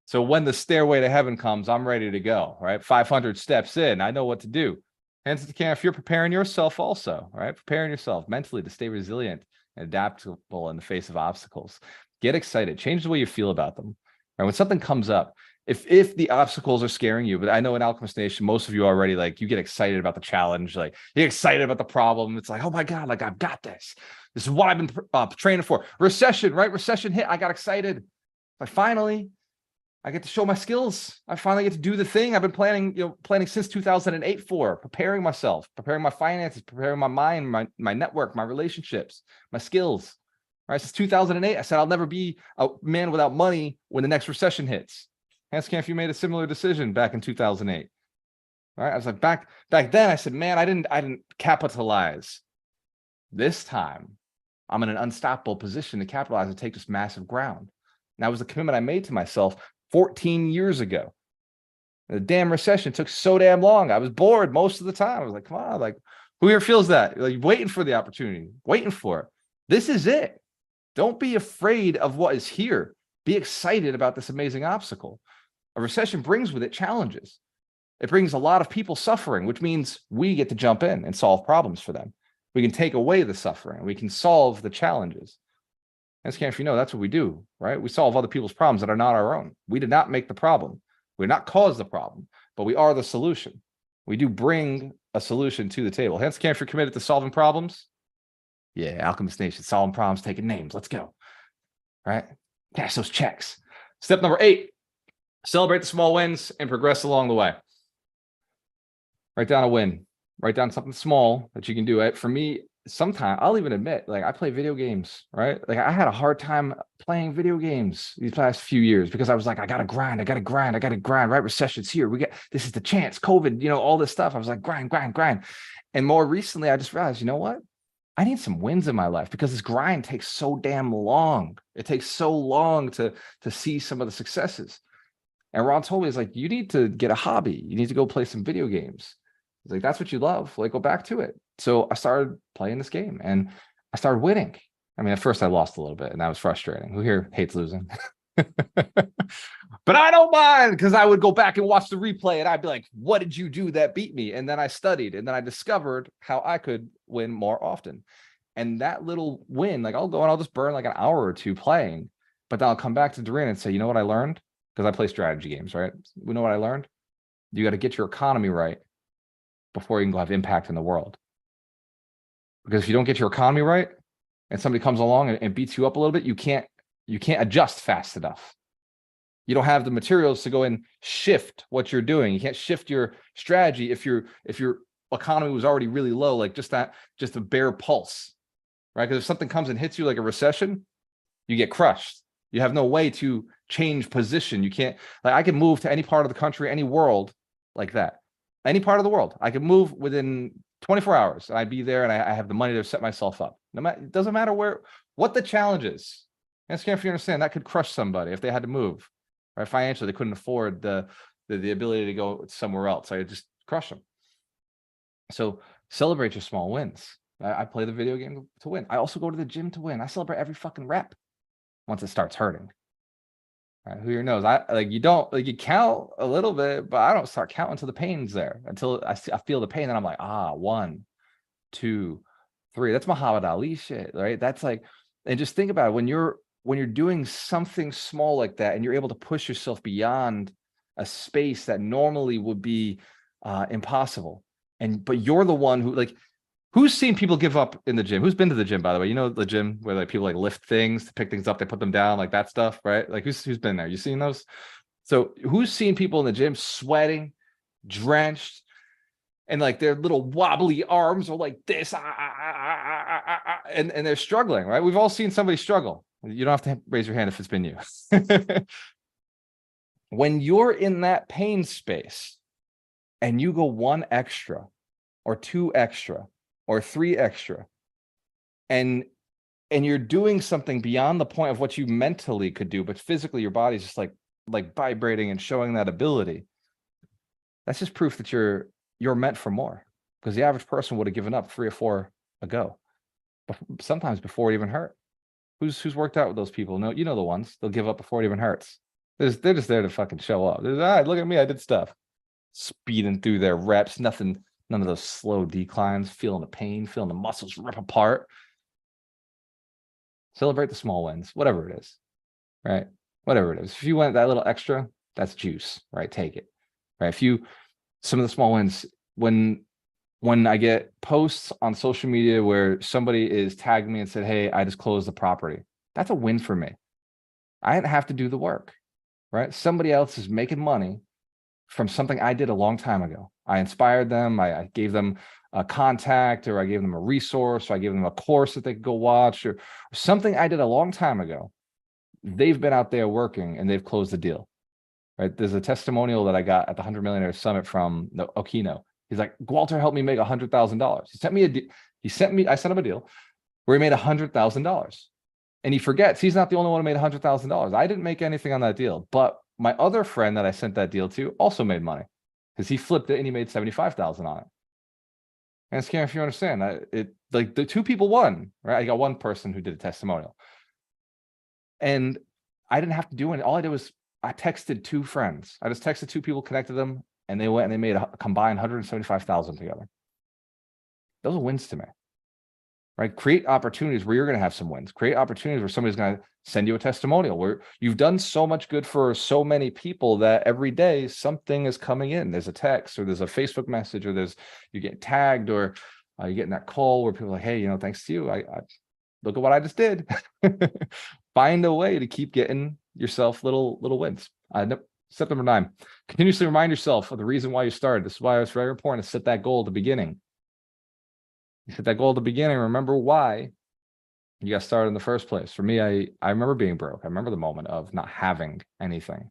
So when the stairway to heaven comes, I'm ready to go, right? 500 steps in, I know what to do. Hands at the camera if you're preparing yourself also, right? Preparing yourself mentally to stay resilient and adaptable in the face of obstacles. Get excited. Change the way you feel about them. Right? When something comes up, if the obstacles are scaring you, but I know in Alchemist Nation, most of you already, like, you get excited about the challenge, like you get excited about the problem. It's like, oh my God, like I've got this. This is what I've been training for. Recession, right? Recession hit. I got excited. Like finally, I get to show my skills. I finally get to do the thing I've been planning since 2008 for, preparing myself, preparing my finances, preparing my mind, my network, my relationships, my skills. Right? Since 2008, I said I'll never be a man without money when the next recession hits. Ask if you made a similar decision back in 2008. All right. I was like, back then I said, man, I didn't capitalize. This time I'm in an unstoppable position to capitalize and take this massive ground. And that was the commitment I made to myself 14 years ago. The damn recession took so damn long. I was bored most of the time. I was like, come on, like, who here feels that? Like, waiting for the opportunity, waiting for it. This is it. Don't be afraid of what is here. Be excited about this amazing obstacle. A recession brings with it challenges. It brings a lot of people suffering, which means we get to jump in and solve problems for them. We can take away the suffering. We can solve the challenges. As if you know, that's what we do, right? We solve other people's problems that are not our own. We did not make the problem. We did not cause the problem, but we are the solution. We do bring a solution to the table. Hence, if you're committed to solving problems. Yeah, Alchemist Nation, solving problems, taking names. Let's go. Right? Cash those checks. Step number 8. Celebrate the small wins and progress along the way. Write down a win. Write down something small that you can do. For me, sometimes I'll even admit, like, I play video games, right? Like, I had a hard time playing video games these past few years because I was like, I gotta grind, right? Recession's here. This is the chance, COVID, all this stuff. I was like, grind. And more recently, I just realized, you know what? I need some wins in my life because this grind takes so damn long. It takes so long to see some of the successes. And Ron told me, he's like, you need to get a hobby. You need to go play some video games. He's like, that's what you love. Like, go back to it. So I started playing this game and I started winning. I mean, at first I lost a little bit and that was frustrating. Who here hates losing? But I don't mind, because I would go back and watch the replay and I'd be like, what did you do that beat me? And then I studied and then I discovered how I could win more often. And that little win, like I'll go and I'll just burn like an hour or two playing, but then I'll come back to Doreen and say, you know what I learned? Because I play strategy games, right? You know what I learned? You got to get your economy right before you can go have impact in the world. Because if you don't get your economy right and somebody comes along and beats you up a little bit, you can't adjust fast enough. You don't have the materials to go and shift what you're doing. You can't shift your strategy if your economy was already really low, like just a bare pulse, right? Because if something comes and hits you like a recession, you get crushed. You have no way to change position. You can't, like, I can move to any part of the country, any world like that. Any part of the world. I can move within 24 hours and I'd be there and I have the money to set myself up. No matter, it doesn't matter what the challenge is. And if you understand, that could crush somebody if they had to move. Right? Financially, they couldn't afford the ability to go somewhere else. I just crush them. So celebrate your small wins. I play the video game to win. I also go to the gym to win. I celebrate every fucking rep once it starts hurting. Right? Who here knows? You count a little bit, but I don't start counting until the pain's there, until I feel the pain. Then I'm like, 1, 2, 3. That's Muhammad Ali shit, right? That's like, and just think about it, when you're doing something small like that and you're able to push yourself beyond a space that normally would be impossible. But you're the one who, like, who's seen people give up in the gym? Who's been to the gym, by the way? You know, the gym where like people like lift things to pick things up, they put them down, like that stuff, right? Like who's been there? You seen those? So who's seen people in the gym sweating, drenched, and like their little wobbly arms are like this, and they're struggling, right? We've all seen somebody struggle. You don't have to raise your hand if it's been you. When you're in that pain space and you go 1 extra or 2 extra or 3 extra, and you're doing something beyond the point of what you mentally could do, but physically your body's just like vibrating and showing that ability, that's just proof that you're meant for more. Because the average person would have given up 3 or 4 ago, sometimes before it even hurt. Who's worked out with those people? No, you know the ones. They'll give up before it even hurts. They're just there to fucking show up. Look at me, I did stuff. Speeding through their reps, none of those slow declines, feeling the pain, feeling the muscles rip apart. Celebrate the small wins, whatever it is, right? Whatever it is. If you went that little extra, that's juice, right? Take it, right? Some of the small wins, when I get posts on social media where somebody is tagging me and said, hey, I just closed the property, that's a win for me. I didn't have to do the work, right? Somebody else is making money from something I did a long time ago. I inspired them. I gave them a contact, or I gave them a resource, or I gave them a course that they could go watch, or something I did a long time ago. They've been out there working and they've closed the deal, right? There's a testimonial that I got at the 100 Millionaire Summit from Okino. He's like, Walter helped me make $100,000. I sent him a deal where he made $100,000. And he forgets he's not the only one who made $100,000. I didn't make anything on that deal, but my other friend that I sent that deal to also made money, because he flipped it and he made $75,000 on it. And it's scary, if you understand that, like the 2 people won, right? I got 1 person who did a testimonial, and I didn't have to do anything. All I did was I texted 2 friends. I just texted 2 people, connected them, and they went and they made a combined $175,000 together. Those are wins to me, right? Create opportunities where you're going to have some wins. Create opportunities where somebody's going to send you a testimonial, where you've done so much good for so many people that every day something is coming in. There's a text, or there's a Facebook message, or you get tagged, or you're getting that call where people are like, hey, thanks to you, I look at what I just did. Find a way to keep getting yourself little wins. Step number 9, continuously remind yourself of the reason why you started. This is why it's very important to set that goal at the beginning. You set that goal at the beginning, remember why you got started in the first place. For me, I remember being broke. I remember the moment of not having anything.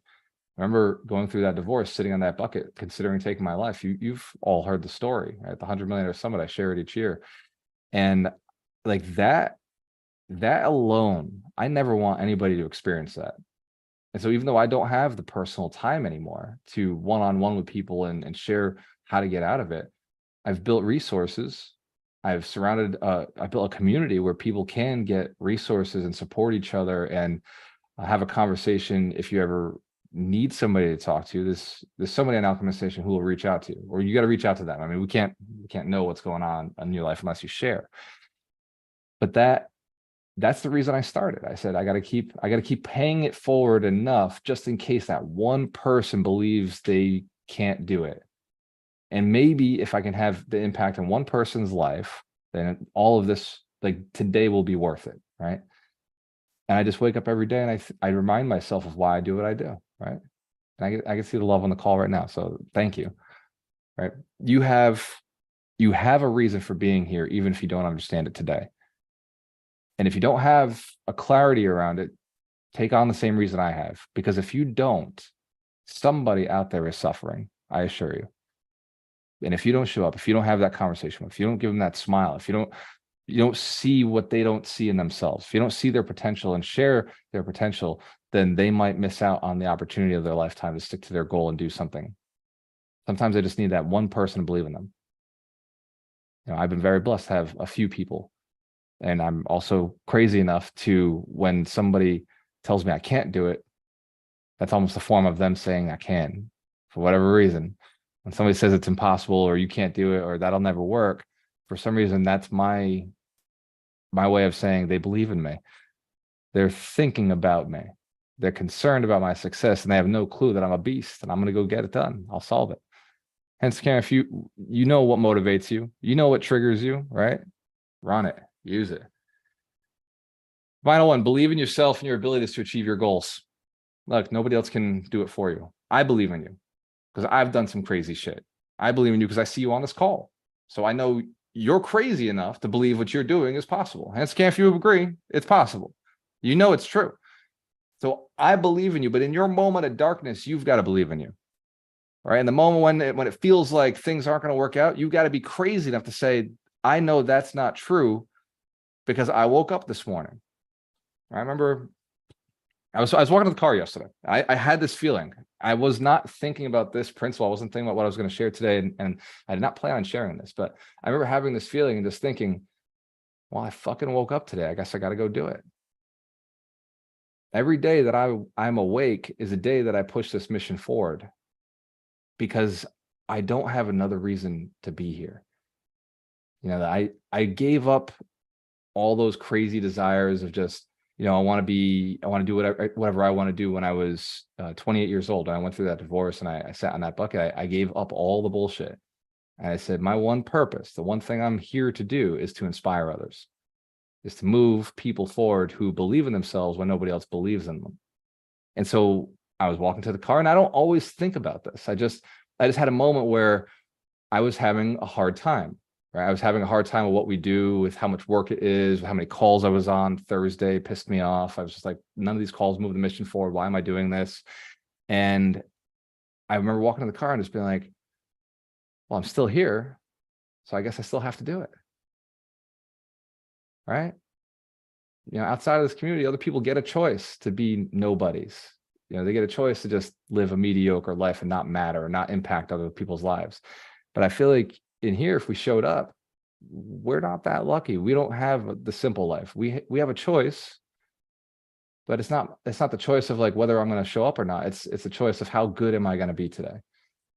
I remember going through that divorce, sitting on that bucket, considering taking my life. You've all heard the story at the 100 Millionaire Summit. I share it each year. And like that alone, I never want anybody to experience that. And so even though I don't have the personal time anymore to one-on-one with people and share how to get out of it, I've built resources. I built a community where people can get resources and support each other and have a conversation. If you ever need somebody to talk to, there's somebody on Alchemist Station who will reach out to you, or you got to reach out to them. I mean, we can't know what's going on in your life unless you share. But that's the reason I started. I said, I got to keep paying it forward enough just in case that one person believes they can't do it. And maybe if I can have the impact on one person's life, then all of this, like today, will be worth it, right? And I just wake up every day and I remind myself of why I do what I do, right? And I can see the love on the call right now. So thank you, right? You have a reason for being here, even if you don't understand it today. And if you don't have a clarity around it, take on the same reason I have. Because if you don't, somebody out there is suffering, I assure you. And if you don't show up, if you don't have that conversation, if you don't give them that smile, if you don't see what they don't see in themselves, if you don't see their potential and share their potential, then they might miss out on the opportunity of their lifetime to stick to their goal and do something. Sometimes they just need that one person to believe in them. You know, I've been very blessed to have a few people. And I'm also crazy enough to, when somebody tells me I can't do it, that's almost a form of them saying I can, for whatever reason. When somebody says it's impossible, or you can't do it, or that'll never work, for some reason, that's my way of saying they believe in me. They're thinking about me. They're concerned about my success, and they have no clue that I'm a beast and I'm going to go get it done. I'll solve it. Hence, Karen, if you know what motivates you, you know what triggers you, right? Run it, use it. Final one, believe in yourself and your abilities to achieve your goals. Look, nobody else can do it for you. I believe in you because I've done some crazy shit. I believe in you because I see you on this call. So I know you're crazy enough to believe what you're doing is possible. Hence, if you agree, it's possible. You know it's true. So I believe in you, but in your moment of darkness, you've got to believe in you. Right? In the moment when it feels like things aren't going to work out, you've got to be crazy enough to say, I know that's not true because I woke up this morning. I remember I was walking to the car yesterday. I had this feeling. I was not thinking about this principle. I wasn't thinking about what I was going to share today. And I did not plan on sharing this, but I remember having this feeling and just thinking, well, I fucking woke up today. I guess I got to go do it. Every day that I'm awake is a day that I push this mission forward, because I don't have another reason to be here. You know, I gave up all those crazy desires of just, you know, I want to do whatever I want to do. When I was 28 years old, I went through that divorce and I sat on that bucket. I gave up all the bullshit. And I said, my one purpose, the one thing I'm here to do, is to inspire others, is to move people forward who believe in themselves when nobody else believes in them. And so I was walking to the car, and I don't always think about this. I just had a moment where I was having a hard time. Right? I was having a hard time with what we do, with how much work it is, with how many calls I was on. Thursday pissed me off. I was just like, none of these calls move the mission forward. Why am I doing this? And I remember walking in the car and just being like, well, I'm still here, so I guess I still have to do it. Right? You know, outside of this community, other people get a choice to be nobodies. You know, they get a choice to just live a mediocre life and not matter, or not impact other people's lives. But I feel like in here, if we showed up, we're not that lucky. We don't have the simple life. We have a choice, but it's not the choice of like whether I'm going to show up or not. It's a choice of how good am I going to be today?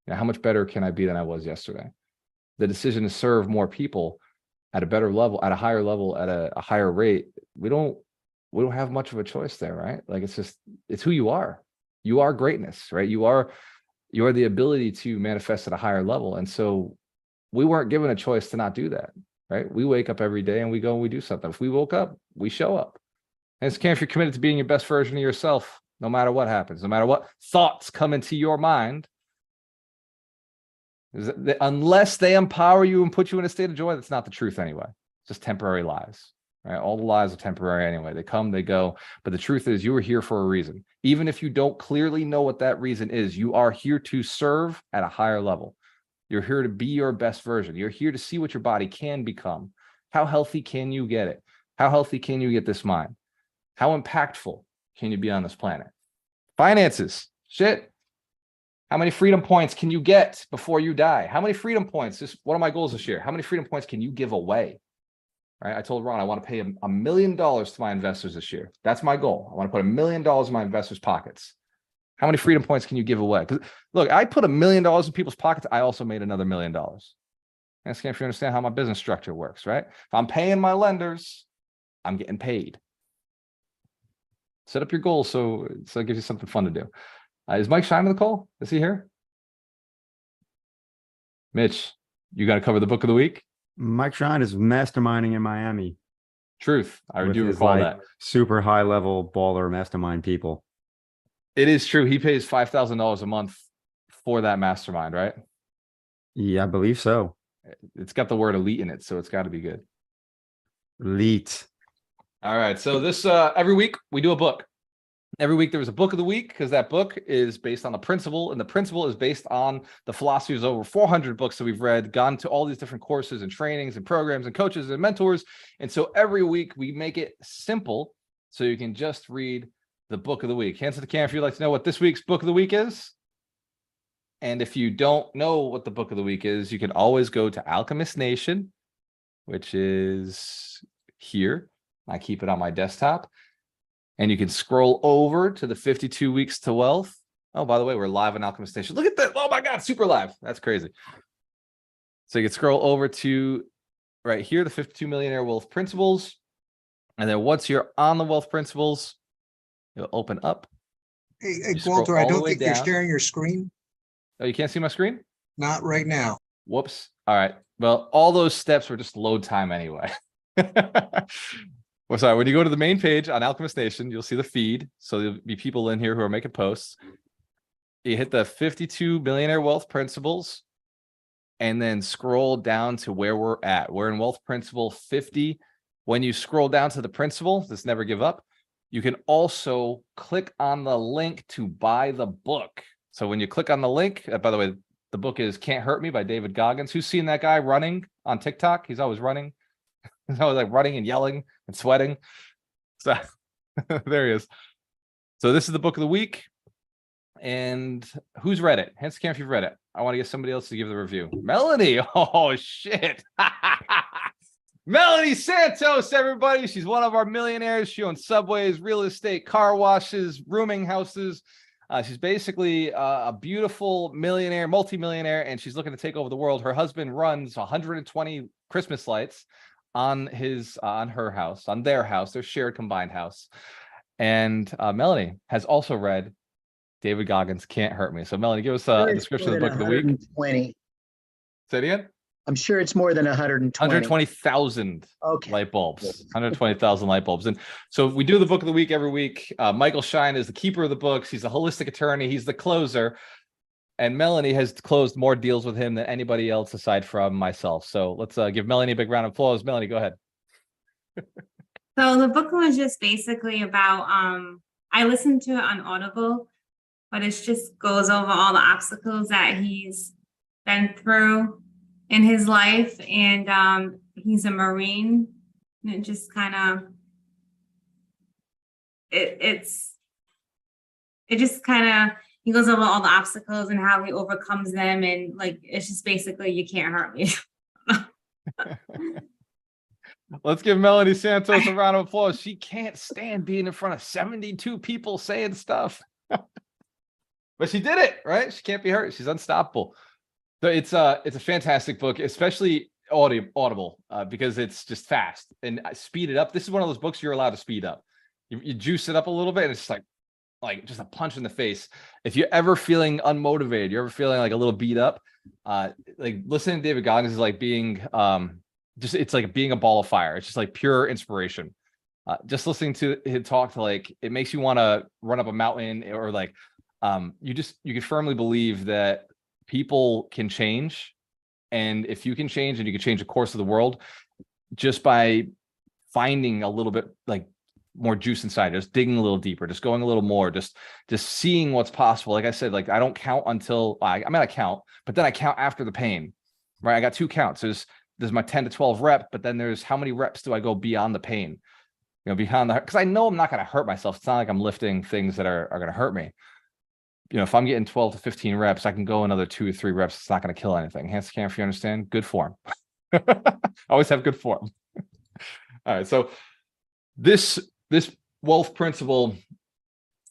You know, how much better can I be than I was yesterday? The decision to serve more people at a better level, at a higher level, at a higher rate. We don't have much of a choice there, right? Like it's who you are. You are greatness, right? You are the ability to manifest at a higher level. And so we weren't given a choice to not do that, right? We wake up every day and we go and we do something. If we woke up, we show up. And it's if you're committed to being your best version of yourself, no matter what happens, no matter what thoughts come into your mind, unless they empower you and put you in a state of joy, that's not the truth anyway. It's just temporary lies, right? All the lies are temporary anyway. They come, they go. But the truth is, you were here for a reason. Even if you don't clearly know what that reason is, you are here to serve at a higher level. You're here to be your best version. You're here to see what your body can become. How healthy can you get it? How healthy can you get this mind? How impactful can you be on this planet? Finances, shit. How many freedom points can you get before you die? How many freedom points? This is one of my goals this year. How many freedom points can you give away? Right? I told Ron I want to pay $1 million to my investors this year. That's my goal. I want to put $1 million in my investors' pockets. How many freedom points can you give away? Because look, I put $1 million in people's pockets. I also made another $1 million. Ask if you understand how my business structure works, right? If I'm paying my lenders, I'm getting paid. Set up your goals so it gives you something fun to do. Is Mike Shine on the call? Is he here? Mitch, you got to cover the book of the week? Mike Shine is masterminding in Miami. Truth. I do recall that. Super high level baller mastermind people. It is true. He pays $5,000 a month for that mastermind, right? Yeah, I believe so. It's got the word elite in it, so it's got to be good. Elite. All right. So this every week we do a book. Every week there was a book of the week because that book is based on the principle, and the principle is based on the philosophy of over 400 books that we've read, gone to all these different courses and trainings and programs and coaches and mentors. And so every week we make it simple so you can just read the book of the week. Hands to the camera if you'd like to know what this week's book of the week is. And if you don't know what the book of the week is, you can always go to Alchemist Nation, which is here. I keep it on my desktop. And you can scroll over to the 52 Weeks to Wealth. Oh, by the way, we're live on Alchemist Nation. Look at that. Oh my God, super live. That's crazy. So you can scroll over to right here, the 52 Millionaire Wealth Principles. And then once you're on the Wealth Principles, it'll open up. Hey, Walter, I don't think you're sharing your screen. Oh, you can't see my screen? Not right now. Whoops. All right. Well, all those steps were just load time anyway. Well, sorry, when you go to the main page on Alchemist Nation, you'll see the feed. So there'll be people in here who are making posts. You hit the 52 Millionaire Wealth Principles and then scroll down to where we're at. We're in Wealth Principle 50. When you scroll down to the principle, this never give up, you can also click on the link to buy the book. So when you click on the link, by the way, the book is Can't Hurt Me by David Goggins. Who's seen that guy running on TikTok? He's always running. He's always like running and yelling and sweating. So there he is. So this is the book of the week. And who's read it? Hands to camera if you've read it. I want to get somebody else to give the review. Melanie. Oh, shit. Melanie Santos, everybody. She's one of our millionaires. She owns subways, real estate, car washes, rooming houses. She's basically a beautiful millionaire, multimillionaire, and she's looking to take over the world. Her husband runs 120 Christmas lights on their house, their shared combined house. And Melanie has also read David Goggins' Can't Hurt Me. So Melanie, give us a description of the book of the week. 120. Say it again. I'm sure it's more than 120. 120,000 Okay. light bulbs. 120,000 light bulbs. And so we do the book of the week every week. Michael Shine is the keeper of the books. He's a holistic attorney. He's the closer. And Melanie has closed more deals with him than anybody else aside from myself. So let's give Melanie a big round of applause. Melanie, go ahead. So the book was just basically about, I listened to it on Audible, but it just goes over all the obstacles that he's been through in his life. And he's a Marine, and it just kind of, he goes over all the obstacles and how he overcomes them. And like, it's just basically, you can't hurt me. Let's give Melanie Santos a round of applause. She can't stand being in front of 72 people saying stuff. But she did it, right? She can't be hurt. She's unstoppable. So it's a fantastic book, especially Audible, because it's just fast and speed it up. This is one of those books you're allowed to speed up. You juice it up a little bit, and it's just like just a punch in the face. If you're ever feeling unmotivated, you're ever feeling like a little beat up, like listening to David Goggins is like being it's like being a ball of fire. It's just like pure inspiration. Just listening to him talk it makes you want to run up a mountain, or you can firmly believe that people can change. And if you can change, and you can change the course of the world just by finding a little bit more juice inside, just digging a little deeper, just going a little more, just seeing what's possible. Like I said, I don't count until I count, but then I count after the pain, right? I got 2 counts. There's there's my 10 to 12 rep, but then there's how many reps do I go beyond the pain? Beyond the, because I know I'm not going to hurt myself. It's not like I'm lifting things that are going to hurt me. If I'm getting 12 to 15 reps, I can go another 2 or 3 reps. It's not going to kill anything. Hands to camera, if you understand, good form. Always have good form. All right. So this wealth principle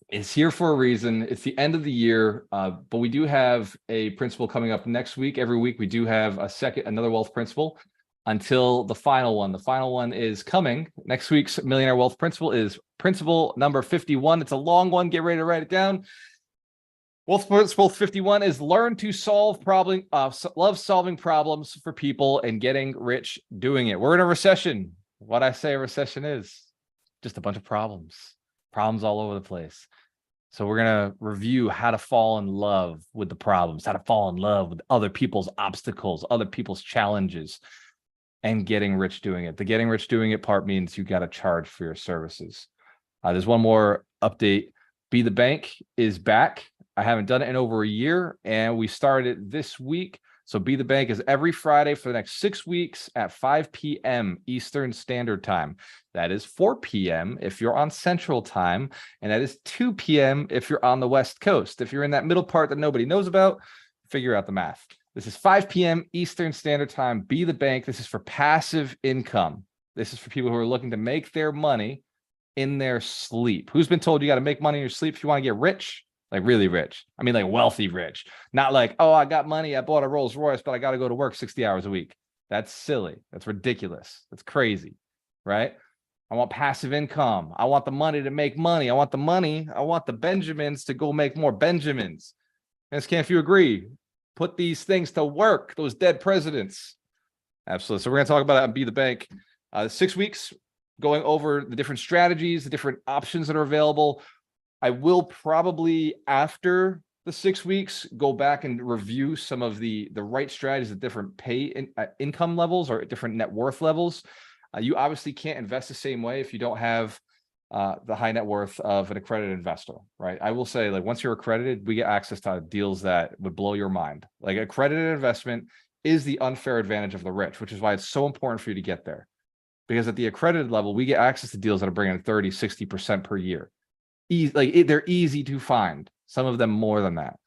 is here for a reason. It's the end of the year, but we do have a principle coming up next week. Every week we do have another wealth principle until the final one. The final one is coming. Next week's Millionaire Wealth Principle is principle number 51. It's a long one. Get ready to write it down. Wealth Principle 51 is learn to love solving problems for people and getting rich doing it. We're in a recession. What I say a recession is just a bunch of problems all over the place. So we're going to review how to fall in love with the problems, how to fall in love with other people's obstacles, other people's challenges, and getting rich doing it. The getting rich doing it part means you got to charge for your services. There's one more update. Be the Bank is back. I haven't done it in over a year, and we started this week. So Be the Bank is every Friday for the next 6 weeks at 5 p.m. Eastern Standard Time. That is 4 p.m. if you're on Central Time, and that is 2 p.m. if you're on the West Coast. If you're in that middle part that nobody knows about, figure out the math. This is 5 p.m. Eastern Standard Time. Be the Bank. This is for passive income. This is for people who are looking to make their money in their sleep. Who's been told you got to make money in your sleep if you want to get rich? Like really rich. I mean, like wealthy rich. Not like, oh, I got money, I bought a Rolls Royce, but I got to go to work 60 hours a week. That's silly. That's ridiculous. That's crazy, right? I want passive income. I want the money to make money. I want the Benjamins to go make more Benjamins. And if you agree, put these things to work, those dead presidents. Absolutely. So we're going to talk about that and Be the Bank. 6 weeks going over the different strategies, the different options that are available. I will probably, after the 6 weeks, go back and review some of the right strategies at different income levels or different net worth levels. You obviously can't invest the same way if you don't have the high net worth of an accredited investor, right? I will say, like, once you're accredited, we get access to deals that would blow your mind. Like, accredited investment is the unfair advantage of the rich, which is why it's so important for you to get there. Because at the accredited level, we get access to deals that are bringing 30, 60% per year. They're easy to find. Some of them more than that.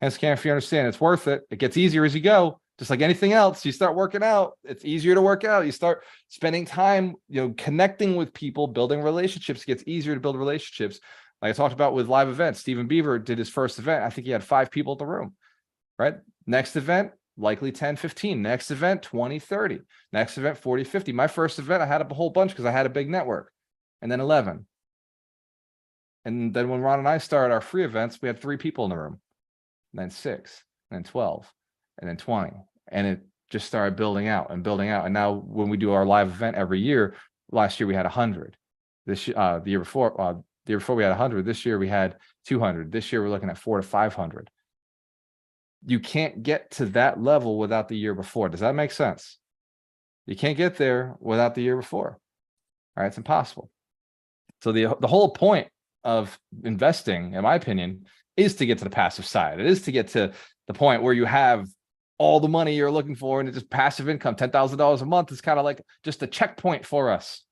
And if you understand, it's worth it. It gets easier as you go. Just like anything else, you start working out, it's easier to work out. You start spending time, connecting with people, building relationships. It gets easier to build relationships. Like I talked about with live events. Stephen Beaver did his first event. I think he had 5 people at the room, right? Next event, likely 10, 15. Next event, 20, 30. Next event, 40, 50. My first event, I had a whole bunch because I had a big network. And then 11. And then when Ron and I started our free events, we had 3 people in the room, and then 6, and then 12, and then 20. And it just started building out and building out. And now when we do our live event every year, last year we had 100. The year before we had 100. This year we had 200. This year we're looking at 400 to 500. You can't get to that level without the year before. Does that make sense? You can't get there without the year before. All right, it's impossible. So the whole point of investing, in my opinion, is to get to the passive side. It is to get to the point where you have all the money you're looking for and it's just passive income. $10,000 a month is kind of like just a checkpoint for us,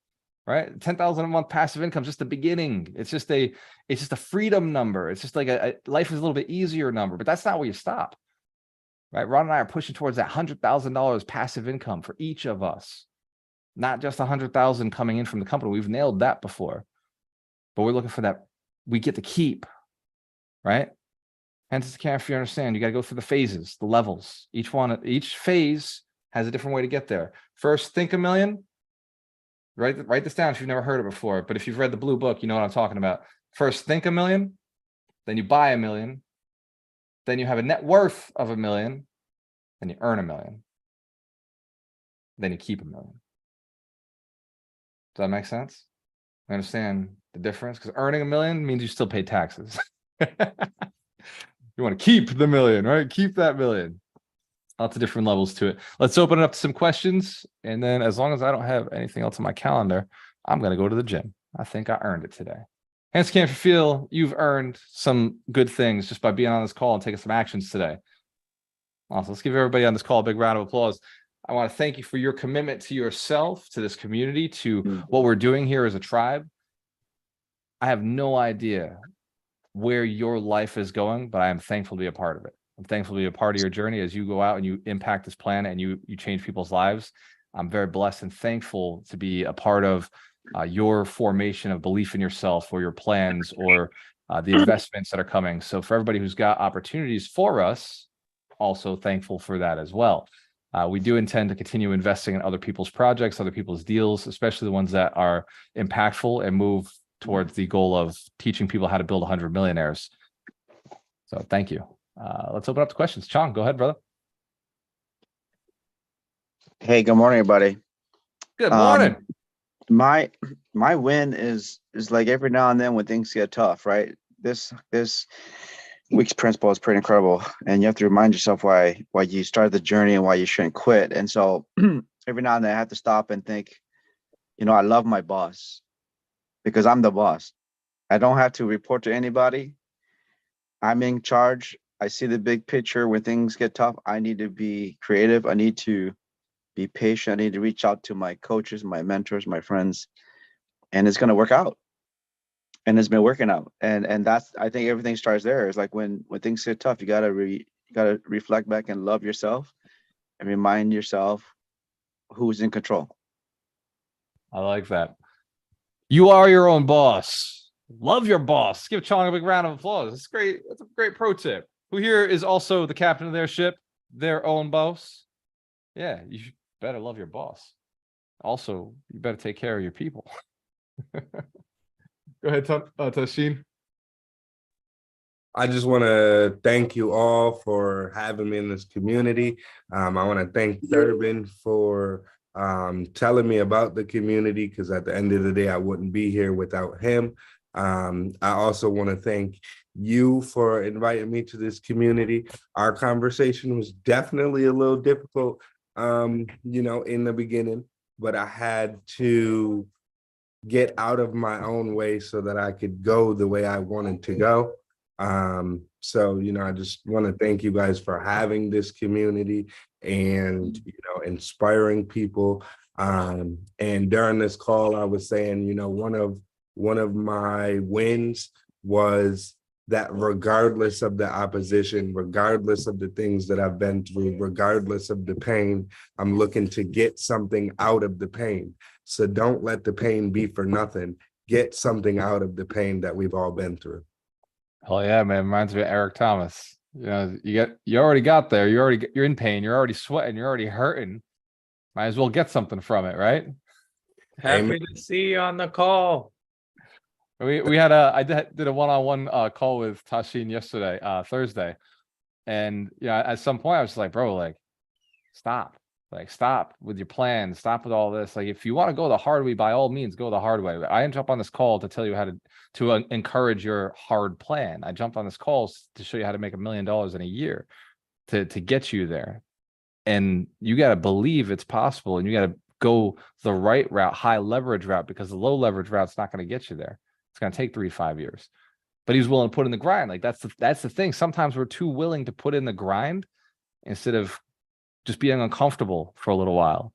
right? $10,000 a month passive income is just the beginning. It's just a freedom number. It's just like a life is a little bit easier number, but that's not where you stop, right? Ron and I are pushing towards that $100,000 passive income for each of us, not just 100,000 coming in from the company. We've nailed that before, but we're looking for that. We get to keep, right? Hence, it's if you understand, you got to go through the phases, the levels. Each phase has a different way to get there. First, think a million. Write this down if you've never heard it before. But if you've read the blue book, you know what I'm talking about. First, think a million. Then you buy a million. Then you have a net worth of $1 million. Then you earn $1 million. Then you keep $1 million. Does that make sense? You understand the difference? Because earning $1 million means you still pay taxes. You want to keep the $1 million, right? Keep that $1 million. Lots of different levels to it. Let's open it up to some questions. And then as long as I don't have anything else on my calendar, I'm going to go to the gym. I think I earned it today. Hence, can't you feel you've earned some good things just by being on this call and taking some actions today? Awesome. Let's give everybody on this call a big round of applause. I want to thank you for your commitment to yourself, to this community, to what we're doing here as a tribe. I have no idea where your life is going, but I am thankful to be a part of it. I'm thankful to be a part of your journey as you go out and you impact this planet and you change people's lives. I'm very blessed and thankful to be a part of your formation of belief in yourself or your plans or the investments that are coming. So for everybody who's got opportunities for us, also thankful for that as well. We do intend to continue investing in other people's projects, other people's deals, especially the ones that are impactful and move towards the goal of teaching people how to build 100 millionaires. So thank you. Let's open up to questions. Chong, go ahead, brother. Hey, good morning, everybody. Good morning. My win is like every now and then when things get tough, right? This week's principle is pretty incredible, and you have to remind yourself why you started the journey and why you shouldn't quit. And so every now and then I have to stop and think, I love my boss because I'm the boss. I don't have to report to anybody. I'm in charge. I see the big picture. When things get tough, I need to be creative. I need to be patient. I need to reach out to my coaches, my mentors, my friends, and it's going to work out. And it's been working out. And that's, I think everything starts there. It's like when things get tough, you gotta reflect back and love yourself and remind yourself who's in control. I like that. You are your own boss. Love your boss. Give Chong a big round of applause. That's great. That's a great pro tip. Who here is also the captain of their ship, their own boss? Yeah, you better love your boss. Also, you better take care of your people. Go ahead, Tashin. I just want to thank you all for having me in this community. I want to thank Thurbin for telling me about the community, because at the end of the day, I wouldn't be here without him. I also want to thank you for inviting me to this community. Our conversation was definitely a little difficult, in the beginning, but I had to get out of my own way so that I could go the way I wanted to go. So, I just want to thank you guys for having this community and, inspiring people. And during this call, I was saying, one of my wins was that regardless of the opposition, regardless of the things that I've been through, regardless of the pain, I'm looking to get something out of the pain. So don't let the pain be for nothing. Get something out of the pain that we've all been through. Oh yeah, man. Reminds me of Eric Thomas. You already got there. You're in pain. You're already sweating. You're already hurting. Might as well get something from it, right? Happy to see you on the call. I did a one-on-one call with Tashin yesterday, Thursday. And at some point I was like, bro, stop with your plan. Stop with all this. If you want to go the hard way, by all means, go the hard way. I didn't jump on this call to tell you how to encourage your hard plan. I jumped on this call to show you how to make $1 million in a year to get you there. And you got to believe it's possible, and you got to go the right route, high leverage route, because the low leverage route's not going to get you there. It's going to take 3 to 5 years. But he's willing to put in the grind. That's the thing. Sometimes we're too willing to put in the grind instead of just being uncomfortable for a little while,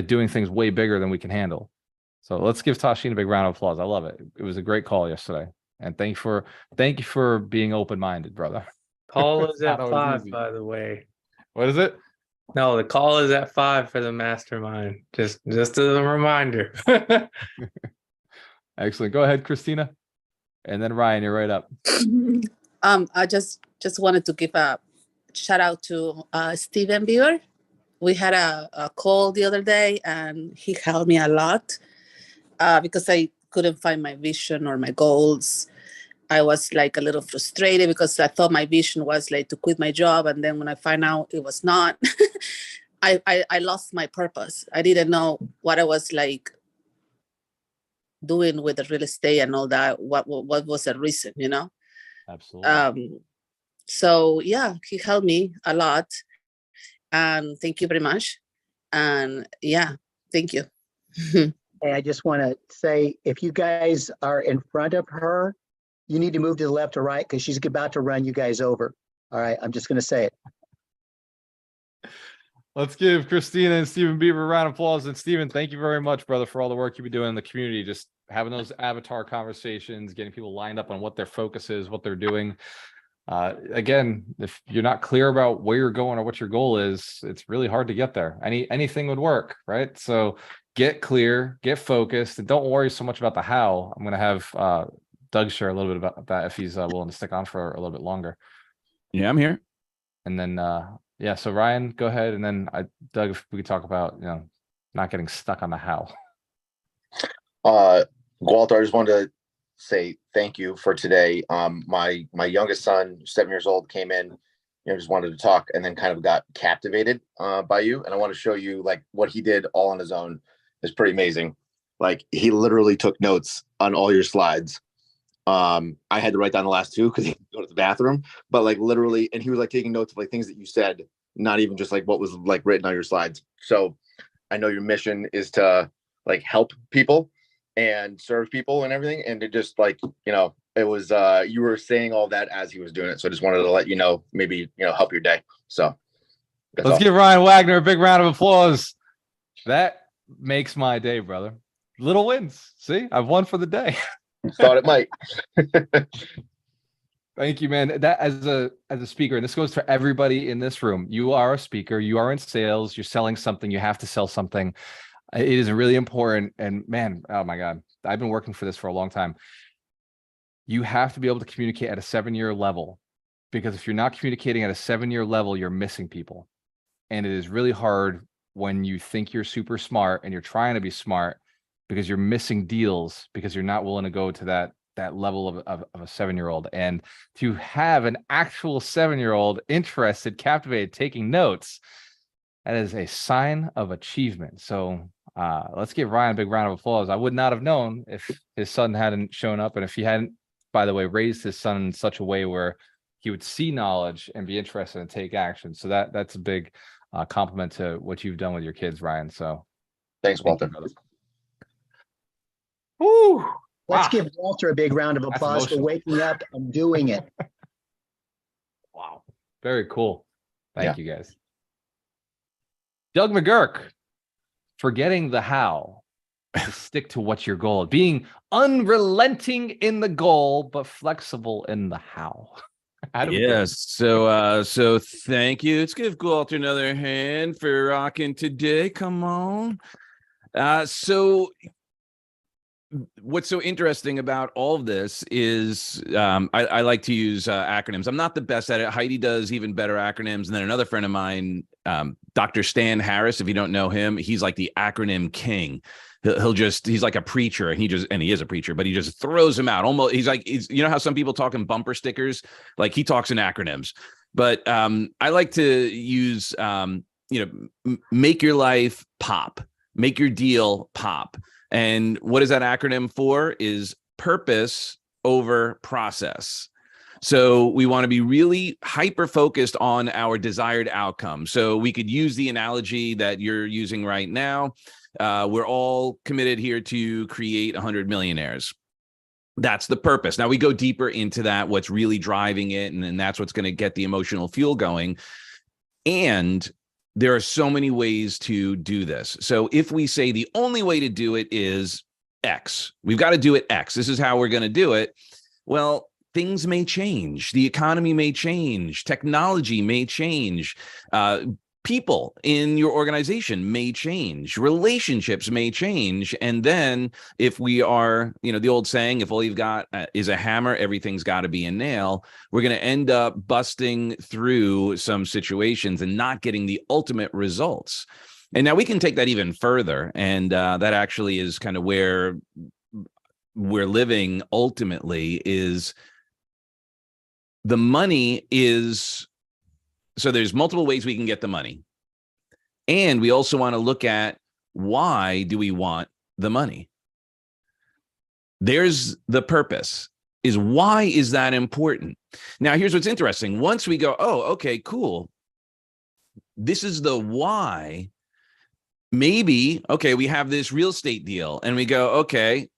doing things way bigger than we can handle. So let's give Tashin a big round of applause. I love it. It was a great call yesterday. And thank you for being open-minded, brother. Call is at Not 5, easy. by the way. What is it? No, the call is at 5 for the mastermind. Just as a reminder. Excellent. Go ahead, Christina. And then Ryan, you're right up. I just wanted to give a shout out to Steven Beaver. We had a call the other day, and he helped me a lot because I couldn't find my vision or my goals. I was a little frustrated because I thought my vision was to quit my job, and then when I find out it was not, I lost my purpose. I didn't know what I was doing with the real estate and all that. What was the reason, Absolutely. So yeah, he helped me a lot, and thank you very much. And yeah, thank you. Hey, I just want to say, if you guys are in front of her, you need to move to the left or right, because she's about to run you guys over. All right, I'm just going to say it. Let's give Christina and Stephen Beaver a round of applause. And Stephen, thank you very much, brother, for all the work you've been doing in the community. Just having those avatar conversations, getting people lined up on what their focus is, what they're doing. Again, if you're not clear about where you're going or what your goal is, it's really hard to get there. Anything would work, right? So get clear, get focused, and don't worry so much about the how. I'm going to have Doug share a little bit about that if he's willing to stick on for a little bit longer. Yeah, I'm here. And then, yeah, so Ryan, go ahead. And then Doug, if we could talk about, not getting stuck on the how. Walter, I just wanted to say thank you for today. My youngest son, 7 years old, came in, just wanted to talk, and then kind of got captivated by you. And I want to show you like what he did all on his own is pretty amazing. Like he literally took notes on all your slides. I had to write down the last two because he had to go to the bathroom, but like literally, and he was like taking notes of like things that you said, not even just like what was like written on your slides. So I know your mission is to like help people and serve people and everything. And it just like, it was, you were saying all that as he was doing it. So I just wanted to let you know, maybe, help your day. So let's give Ryan Wagner a big round of applause. That makes my day, brother. Little wins. See, I've won for the day. Thought it might. Thank you, man. That as a speaker, and this goes for everybody in this room. You are a speaker. You are in sales. You're selling something. You have to sell something. It is really important. And man, oh my God, I've been working for this for a long time. You have to be able to communicate at a 7-year level, because if you're not communicating at a 7-year level, you're missing people. And it is really hard when you think you're super smart and you're trying to be smart, because you're missing deals because you're not willing to go to that level of a 7-year-old. And to have an actual 7-year-old interested, captivated, taking notes, that is a sign of achievement. So let's give Ryan a big round of applause. I would not have known if his son hadn't shown up, and if he hadn't, by the way, raised his son in such a way where he would see knowledge and be interested and take action. So that's a big compliment to what you've done with your kids, Ryan. So thanks, Walter. Woo! Let's give Walter a big round of applause for waking up and doing it. Wow. Very cool. Thank you, guys. Doug McGurk, forgetting the how, to stick to what's your goal, being unrelenting in the goal, but flexible in the how. Yes. So thank you. Let's give Walter another hand for rocking today. Come on. So what's so interesting about all of this is I like to use acronyms. I'm not the best at it. Heidi does even better acronyms. And then another friend of mine, Dr. Stan Harris, if you don't know him, he's like the acronym king. He's like a preacher, and he is a preacher, but he just throws them out. Almost, he's you know how some people talk in bumper stickers, like he talks in acronyms. But I like to use make your life pop, make your deal pop. And what is that acronym for? Is purpose over process. So we want to be really hyper focused on our desired outcome. So we could use the analogy that you're using right now. We're all committed here to create 100 millionaires. That's the purpose. Now we go deeper into that, what's really driving it, and then that's what's going to get the emotional fuel going. And there are so many ways to do this. So if we say the only way to do it is X, we've got to do it X. This is how we're going to do it. Well, things may change. The economy may change. Technology may change. People in your organization may change. Relationships may change. And then if we are, the old saying, if all you've got is a hammer, everything's got to be a nail, we're going to end up busting through some situations and not getting the ultimate results. And now we can take that even further. And that actually is kind of where we're living ultimately is the money is. So there's multiple ways we can get the money. And we also want to look at why do we want the money? There's the purpose. Is why is that important? Now, here's what's interesting. Once we go, oh, okay, cool. This is the why. Maybe, okay, we have this real estate deal and we go, okay,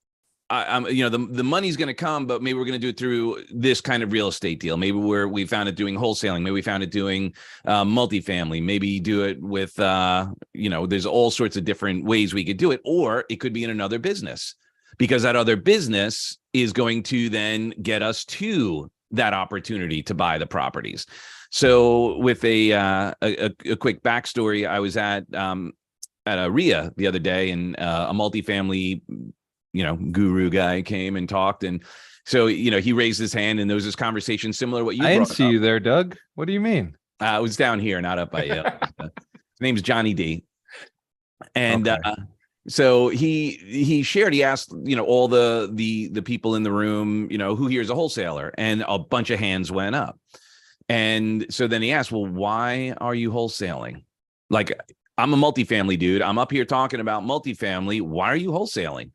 I'm, you know, the money's going to come, but maybe we're going to do it through this kind of real estate deal. Maybe we found it doing wholesaling. Maybe we found it doing multifamily. Maybe do it with, you know, there's all sorts of different ways we could do it, or it could be in another business, because that other business is going to then get us to that opportunity to buy the properties. So with a quick backstory, I was at a RIA the other day, and a multifamily, you know, guru guy came and talked. And so, you know, he raised his hand, and there was this conversation similar to what you I didn't brought see up. you there, Doug. What do you mean? It was down here, not up by you. His name's Johnny D. And Okay. so he shared, he asked, you know, all the people in the room, you know, who here is a wholesaler, and a bunch of hands went up. And so then he asked, well, why are you wholesaling? Like, I'm a multifamily dude. I'm up here talking about multifamily. Why are you wholesaling?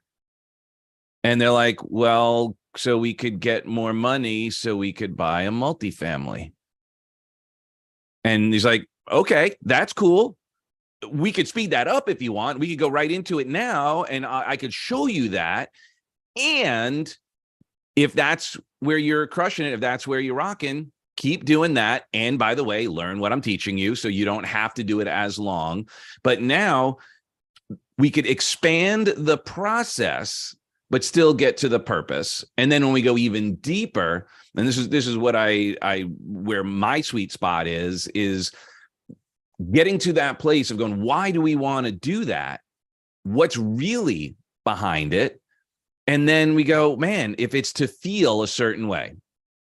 And they're like, well, so we could get more money so we could buy a multifamily. And he's like, okay, that's cool. We could speed that up if you want. We could go right into it now, and I could show you that. And if that's where you're crushing it, if that's where you're rocking, keep doing that. And by the way, learn what I'm teaching you so you don't have to do it as long. But now we could expand the process, but still get to the purpose. And then when we go even deeper, and this is what I where my sweet spot is getting to that place of going, why do we want to do that? What's really behind it? And then we go, man, if it's to feel a certain way,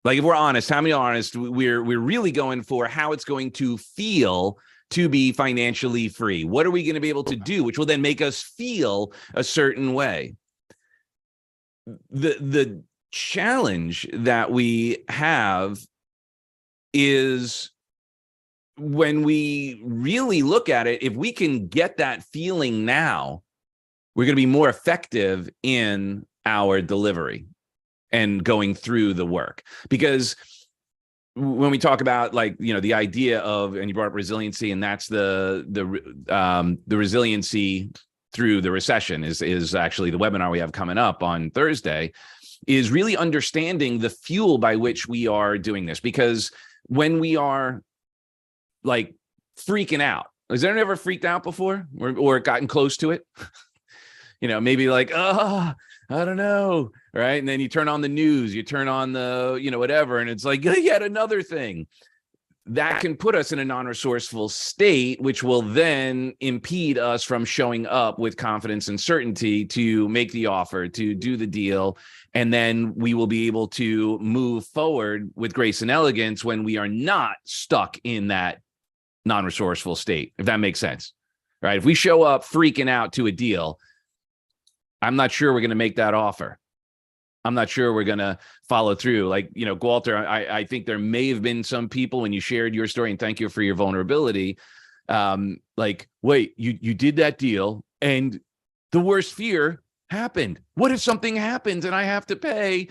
like if we're honest, how many are honest? We're really going for how it's going to feel to be financially free. What are we going to be able to do, which will then make us feel a certain way? The challenge that we have is when we really look at it, if we can get that feeling now, we're going to be more effective in our delivery and going through the work. Because when we talk about, like, you know, the idea of, and you brought up resiliency, and that's the resiliency through the recession is actually the webinar we have coming up on Thursday, is really understanding the fuel by which we are doing this. Because when we are like freaking out, has anyone ever freaked out before or gotten close to it? You know, maybe like, I don't know, right? And then you turn on the news, you turn on the, you know, whatever, and it's like yet another thing. That can put us in a non-resourceful state, which will then impede us from showing up with confidence and certainty to make the offer, to do the deal. And then we will be able to move forward with grace and elegance when we are not stuck in that non-resourceful state, if that makes sense, right? If we show up freaking out to a deal, I'm not sure we're going to make that offer. I'm not sure we're going to follow through. Like, you know, Walter, I think there may have been some people when you shared your story, and thank you for your vulnerability. Like, wait, you did that deal and the worst fear happened. What if something happens and I have to pay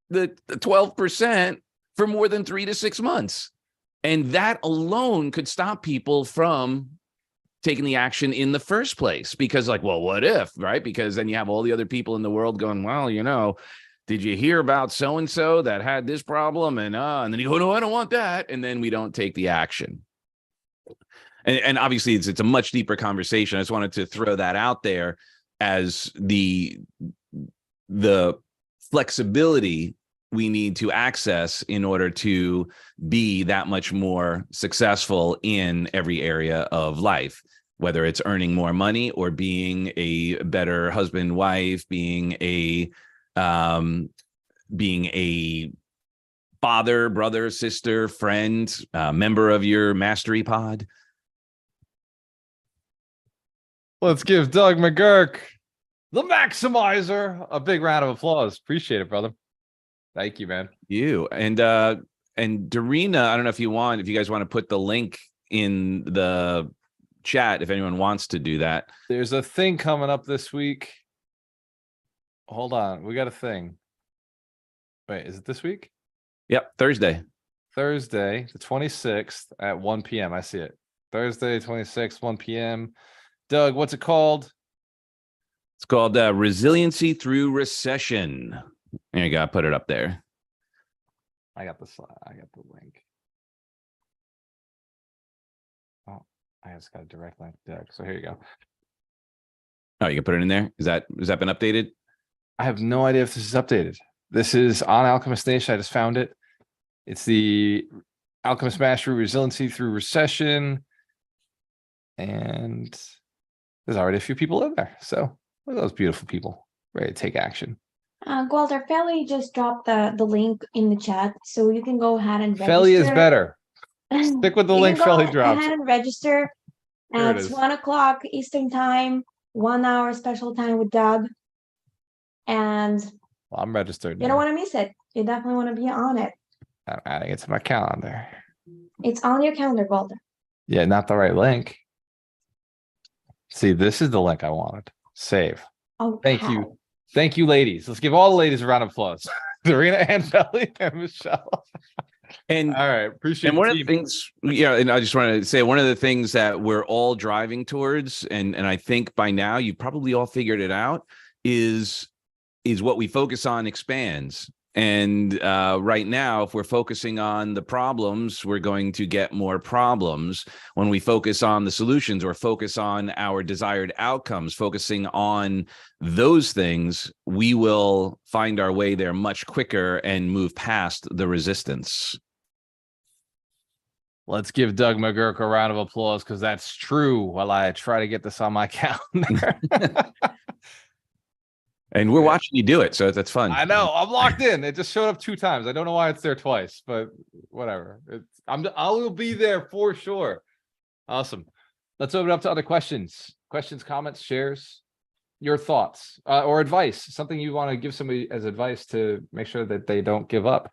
the 12% for more than 3 to 6 months? And that alone could stop people from taking the action in the first place, because like, well, what if, right? Because then you have all the other people in the world going, well, you know, did you hear about so-and-so that had this problem? And then you go, no, I don't want that. And then we don't take the action. And obviously it's a much deeper conversation. I just wanted to throw that out there as the flexibility we need to access in order to be that much more successful in every area of life, whether it's earning more money or being a better husband, wife, being a father, brother, sister, friend, member of your mastery pod. Let's give Doug McGurk, the Maximizer, a big round of applause. Appreciate it, brother. Thank you, man. You and Darina, I don't know if you guys want to put the link in the chat if anyone wants to do that. There's a thing coming up this week. Hold on, we got a thing. Wait, is it this week? Yep, Thursday, the 26th at 1 p.m. I see it. Thursday, 26th, 1 p.m. Doug, what's it called? It's It's called Resiliency Through Recession. There you go. I put it up there. I got the link. Oh, I just got a direct link deck. So here you go. Oh, you can put it in there. Has that been updated? I have no idea if this is updated. This is on Alchemist Nation. I just found it. It's the Alchemist Mastery Resiliency Through Recession. And there's already a few people in there. So look at those beautiful people ready to take action. Walter, Felly just dropped the link in the chat, so you can go ahead and register. Felly is better. Stick with the link Felly drops. Go ahead and register. Here it It's is. 1 o'clock Eastern time, 1 hour special time with Doug. And Well, I'm registered. you don't want to miss it. You definitely want to be on it. I'm adding it to my calendar. It's on your calendar, Walter. Yeah, not the right link. See, this is the link I wanted. Save. Oh, Thank you. Thank you, ladies. Let's give all the ladies a round of applause. Serena and Felly and Michelle. And all right, appreciate and one the of the team. things, and I just want to say one of the things that we're all driving towards, and I think by now you probably all figured it out, is what we focus on expands. And right now, if we're focusing on the problems, we're going to get more problems. When we focus on the solutions or focus on our desired outcomes, focusing on those things, we will find our way there much quicker and move past the resistance. Let's give Doug McGurk a round of applause because that's true while I try to get this on my calendar. And we're watching you do it, so that's fun. I know, I'm locked in. It just showed up 2 times. I don't know why it's there twice, but whatever. I will be there for sure. Awesome. Let's open it up to other questions. Questions, comments, shares, your thoughts, or advice. Something you want to give somebody as advice to make sure that they don't give up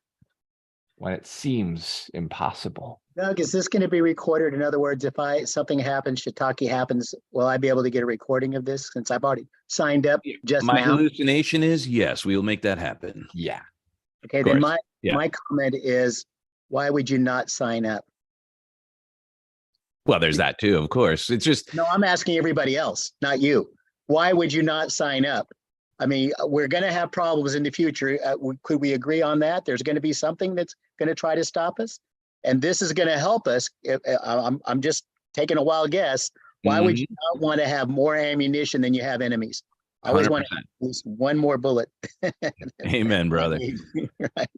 when it seems impossible. Doug, is this going to be recorded? In other words, if something happens, shiitake happens, will I be able to get a recording of this since I've already signed up just My now? hallucination is yes, we will make that happen. Yeah. Okay, then my comment is, why would you not sign up? Well, there's that too, of course. It's just No, I'm asking everybody else, not you. Why would you not sign up? I mean, we're going to have problems in the future. Could we agree on that? There's going to be something that's going to try to stop us, and this is going to help us. I'm just taking a wild guess. Why would you not want to have more ammunition than you have enemies? I always 100%. want at least one more bullet. Amen, brother. Right.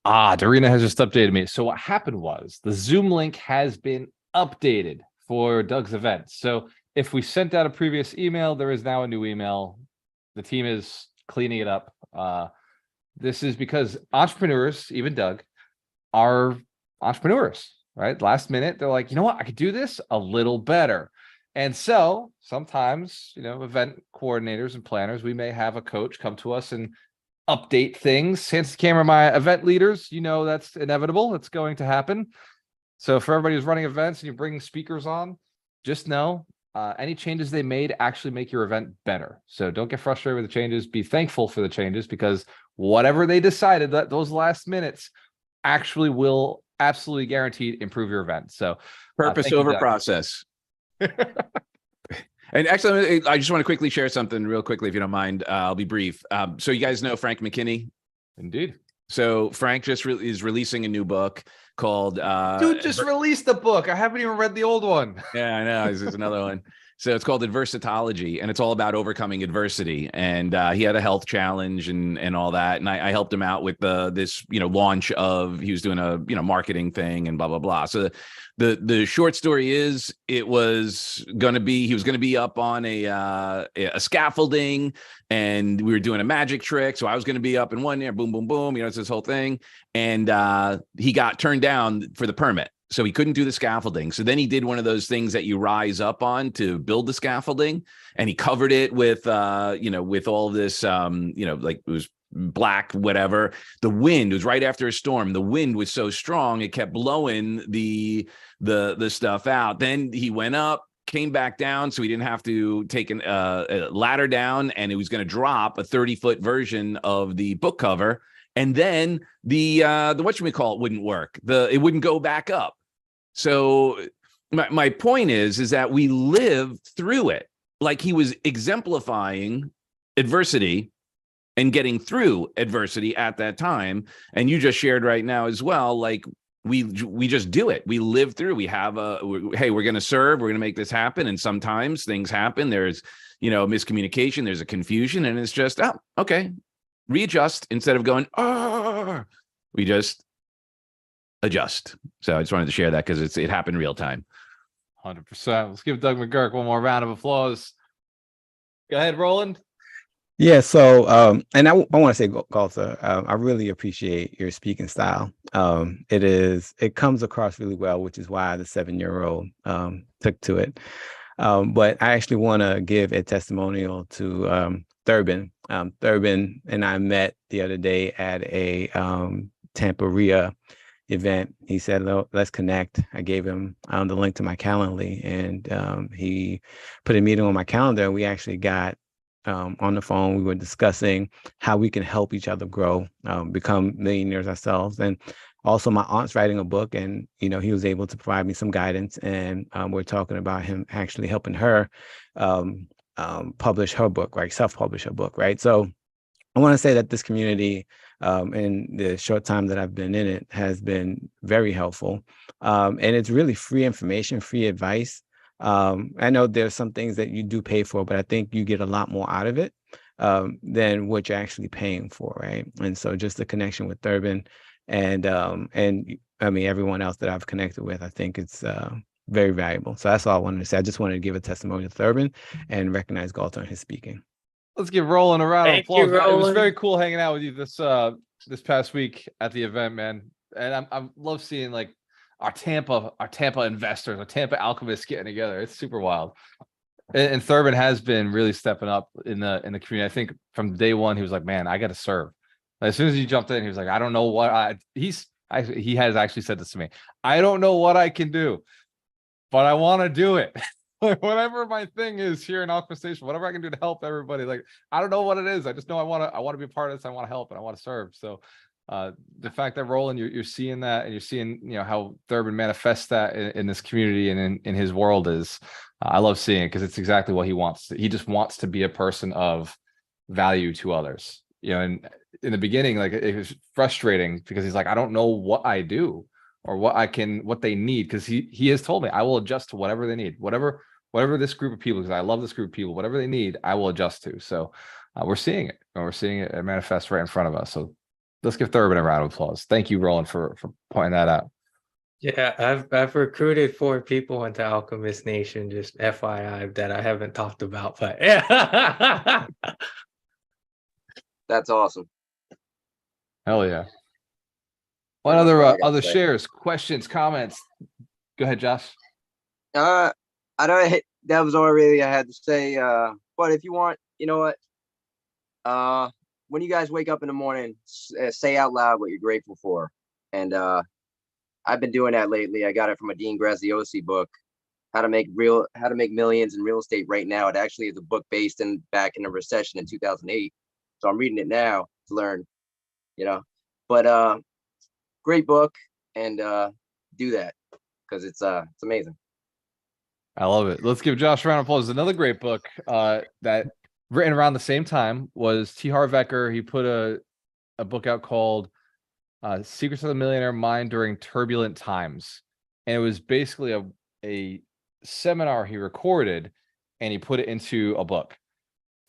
Darina has just updated me. So what happened was the Zoom link has been updated for Doug's event. So if we sent out a previous email, there is now a new email. The team is cleaning it up. This is because entrepreneurs, even Doug, are entrepreneurs, right? Last minute, they're like, you know what? I could do this a little better. And so sometimes, event coordinators and planners, we may have a coach come to us and update things. Hands to the camera, my event leaders, that's inevitable. It's going to happen. So for everybody who's running events and you're bringing speakers on, just know any changes they made actually make your event better. So don't get frustrated with the changes. Be thankful for the changes because whatever they decided, that those last minutes actually will absolutely guaranteed improve your event. So purpose over process. And actually, I just want to quickly share something real quickly, if you don't mind. I'll be brief. So you guys know Frank McKinney? Indeed. So Frank just is releasing a new book called Dude just released a book. I haven't even read the old one. Yeah, I know. There's another one. So it's called Adversitology, and it's all about overcoming adversity. And he had a health challenge and all that. And I helped him out with this launch of, he was doing a marketing thing and blah blah blah. So the short story is, he was going to be up on a scaffolding, and we were doing a magic trick. So I was going to be up in one there, boom boom boom. It's this whole thing, and he got turned down for the permit. So he couldn't do the scaffolding. So then he did one of those things that you rise up on to build the scaffolding, and he covered it with with all this like it was black, whatever. The wind was right after a storm. The wind was so strong it kept blowing the stuff out. Then he went up, came back down, so he didn't have to take a ladder down, and it was going to drop a 30-foot version of the book cover. And then the whatchamacallit wouldn't work. It wouldn't go back up. So my point is that we live through it. like he was exemplifying adversity and getting through adversity at that time. And you just shared right now as well, like we just do it. We live through. We have hey, we're going to serve. We're going to make this happen. And sometimes things happen. There's, miscommunication. There's a confusion, and it's just, oh, okay, readjust instead of going, oh, we just adjust. So I just wanted to share that because it happened real time. 100%. Let's give Doug McGurk one more round of applause. Go ahead, Roland. Yeah, so and I want to say, Galta, I really appreciate your speaking style. It comes across really well, which is why the 7-year-old took to it. But I actually want to give a testimonial to Thurbin. Thurbin and I met the other day at a Tampa RIA event. He said, let's connect. I gave him the link to my Calendly, and he put a meeting on my calendar, and we actually got on the phone. We were discussing how we can help each other grow, become millionaires ourselves. And also my aunt's writing a book, and, he was able to provide me some guidance, and we're talking about him actually helping her publish her book, right? Self-publish her book, right? So I want to say that this community, in the short time that I've been in it, has been very helpful. And it's really free information, free advice. I know there's some things that you do pay for, but I think you get a lot more out of it than what you're actually paying for, right? And so just the connection with Thurbin and I mean, everyone else that I've connected with, I think it's very valuable. So that's all I wanted to say. I just wanted to give a testimony to Thurbin and recognize Galta on his speaking. Let's give Roland a round of Thank applause. you, It was Roland. very cool hanging out with you this past week at the event, man. And I love seeing like our Tampa investors, our Tampa alchemists getting together. It's super wild. And Thurbin has been really stepping up in the community. I think from day one, he was like, man, I got to serve. As soon as he jumped in, he was like, I don't know what he has actually said this to me. I don't know what I can do, but I want to do it. Like, whatever my thing is here in Alchemist Station, whatever I can do to help everybody. Like, I don't know what it is. I just know I want to be a part of this. I want to help and I want to serve. So the fact that Roland, you're seeing that, and you're seeing, how Thurbin manifests that in this community and in his world is, I love seeing it because it's exactly what he wants. He just wants to be a person of value to others, and in the beginning, like it was frustrating because he's like, I don't know what I do or what they need. Cause he has told me I will adjust to whatever they need, whatever this group of people, because I love this group of people, whatever they need, I will adjust to. So we're seeing it, and we're seeing it manifest right in front of us. So let's give Thurbin a round of applause. Thank you, Roland, for pointing that out. Yeah, I've recruited 4 people into Alchemist Nation, just FYI, that I haven't talked about, but yeah. That's awesome. Hell yeah. What That's all I gotta other say. shares, questions, comments? Go ahead, Josh. I don't. That was all really I had to say. But if you want, you know what? When you guys wake up in the morning, say out loud what you're grateful for. And I've been doing that lately. I got it from a Dean Graziosi book, How to Make Millions in Real Estate Right Now. It actually is a book based back in the recession in 2008. So I'm reading it now to learn, But great book, and do that because it's amazing. I love it. Let's give Josh a round of applause. Another great book that written around the same time was T. Harv Eker. He put a book out called Secrets of the Millionaire Mind During Turbulent Times. And it was basically a seminar he recorded, and he put it into a book.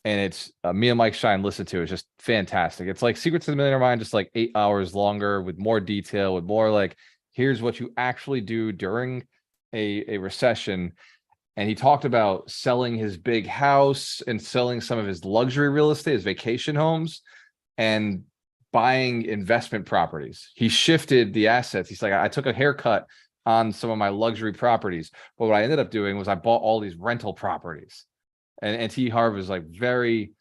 And it's me and Mike Shine listened to it. It's just fantastic. It's like Secrets of the Millionaire Mind, just like 8 hours longer with more detail, with more like, here's what you actually do during a recession. And he talked about selling his big house and selling some of his luxury real estate, his vacation homes, and buying investment properties. He shifted the assets. He's like, I took a haircut on some of my luxury properties, but what I ended up doing was I bought all these rental properties. And T. Harv is like very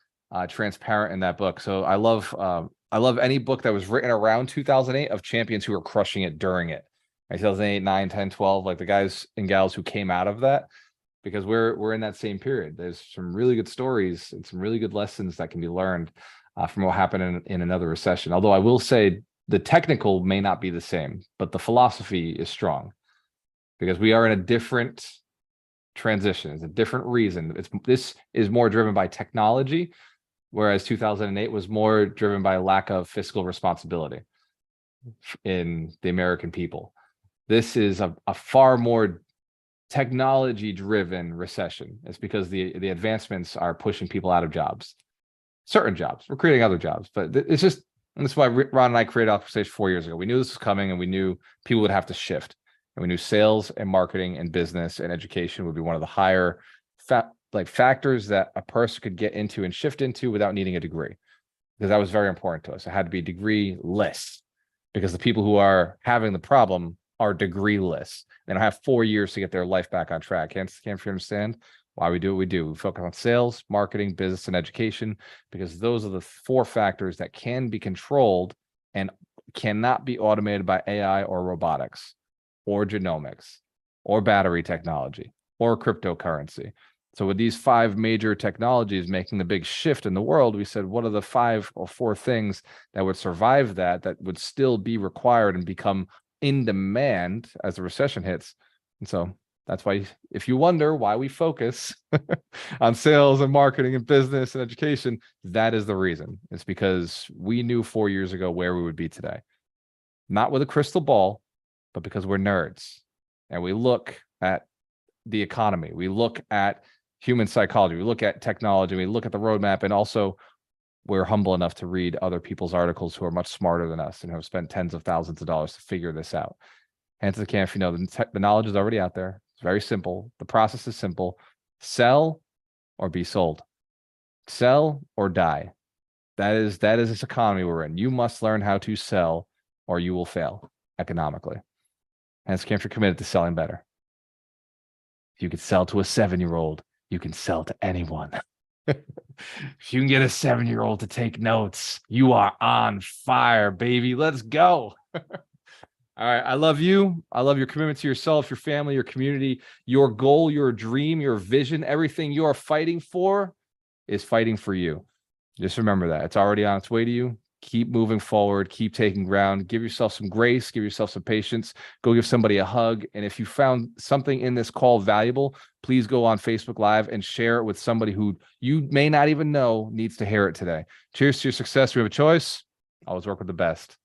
transparent in that book. So I love any book that was written around 2008 of champions who were crushing it during it. Right? 2008, 9, 10, 12, like the guys and gals who came out of that, because we're in that same period. There's some really good stories and some really good lessons that can be learned from what happened in another recession. Although I will say the technical may not be the same, but the philosophy is strong, because we are in a different transition. It's a different reason. This is more driven by technology, whereas 2008 was more driven by lack of fiscal responsibility in the American people. This is a far more technology-driven recession. It's because the advancements are pushing people out of jobs, certain jobs. We're creating other jobs, but it's just, and that's why Ron and I created Alchemist 4 years ago. We knew this was coming, and we knew people would have to shift. And we knew sales and marketing and business and education would be one of the higher factors that a person could get into and shift into without needing a degree, because that was very important to us. It had to be degree-less, because the people who are having the problem are degree-less. They don't have 4 years to get their life back on track. Can't you understand why we do what we do? We focus on sales, marketing, business, and education, because those are the 4 factors that can be controlled and cannot be automated by AI or robotics or genomics or battery technology or cryptocurrency. So with these 5 major technologies making the big shift in the world, we said, what are the 5 or 4 things that would survive that would still be required and become in demand as the recession hits? And so that's why, if you wonder why we focus on sales and marketing and business and education, that is the reason. It's because we knew 4 years ago where we would be today. Not with a crystal ball, but because we're nerds and we look at the economy, we look at human psychology, we look at technology, we look at the roadmap, and also we're humble enough to read other people's articles who are much smarter than us and have spent tens of thousands of dollars to figure this out. Hands to the camp, the knowledge is already out there. It's very simple. The process is simple. Sell or be sold. Sell or die. That is this economy we're in. You must learn how to sell or you will fail economically. Hands to the camp, you're committed to selling better. If you could sell to a 7-year-old, you can sell to anyone. If you can get a 7-year-old to take notes, you are on fire, baby. Let's go. All right. I love you. I love your commitment to yourself, your family, your community, your goal, your dream, your vision. Everything you are fighting for is fighting for you. Just remember that. It's already on its way to you. Keep moving forward. Keep taking ground. Give yourself some grace. Give yourself some patience. Go give somebody a hug. And if you found something in this call valuable, please go on Facebook Live and share it with somebody who you may not even know needs to hear it today. Cheers to your success. We have a choice. Always work with the best.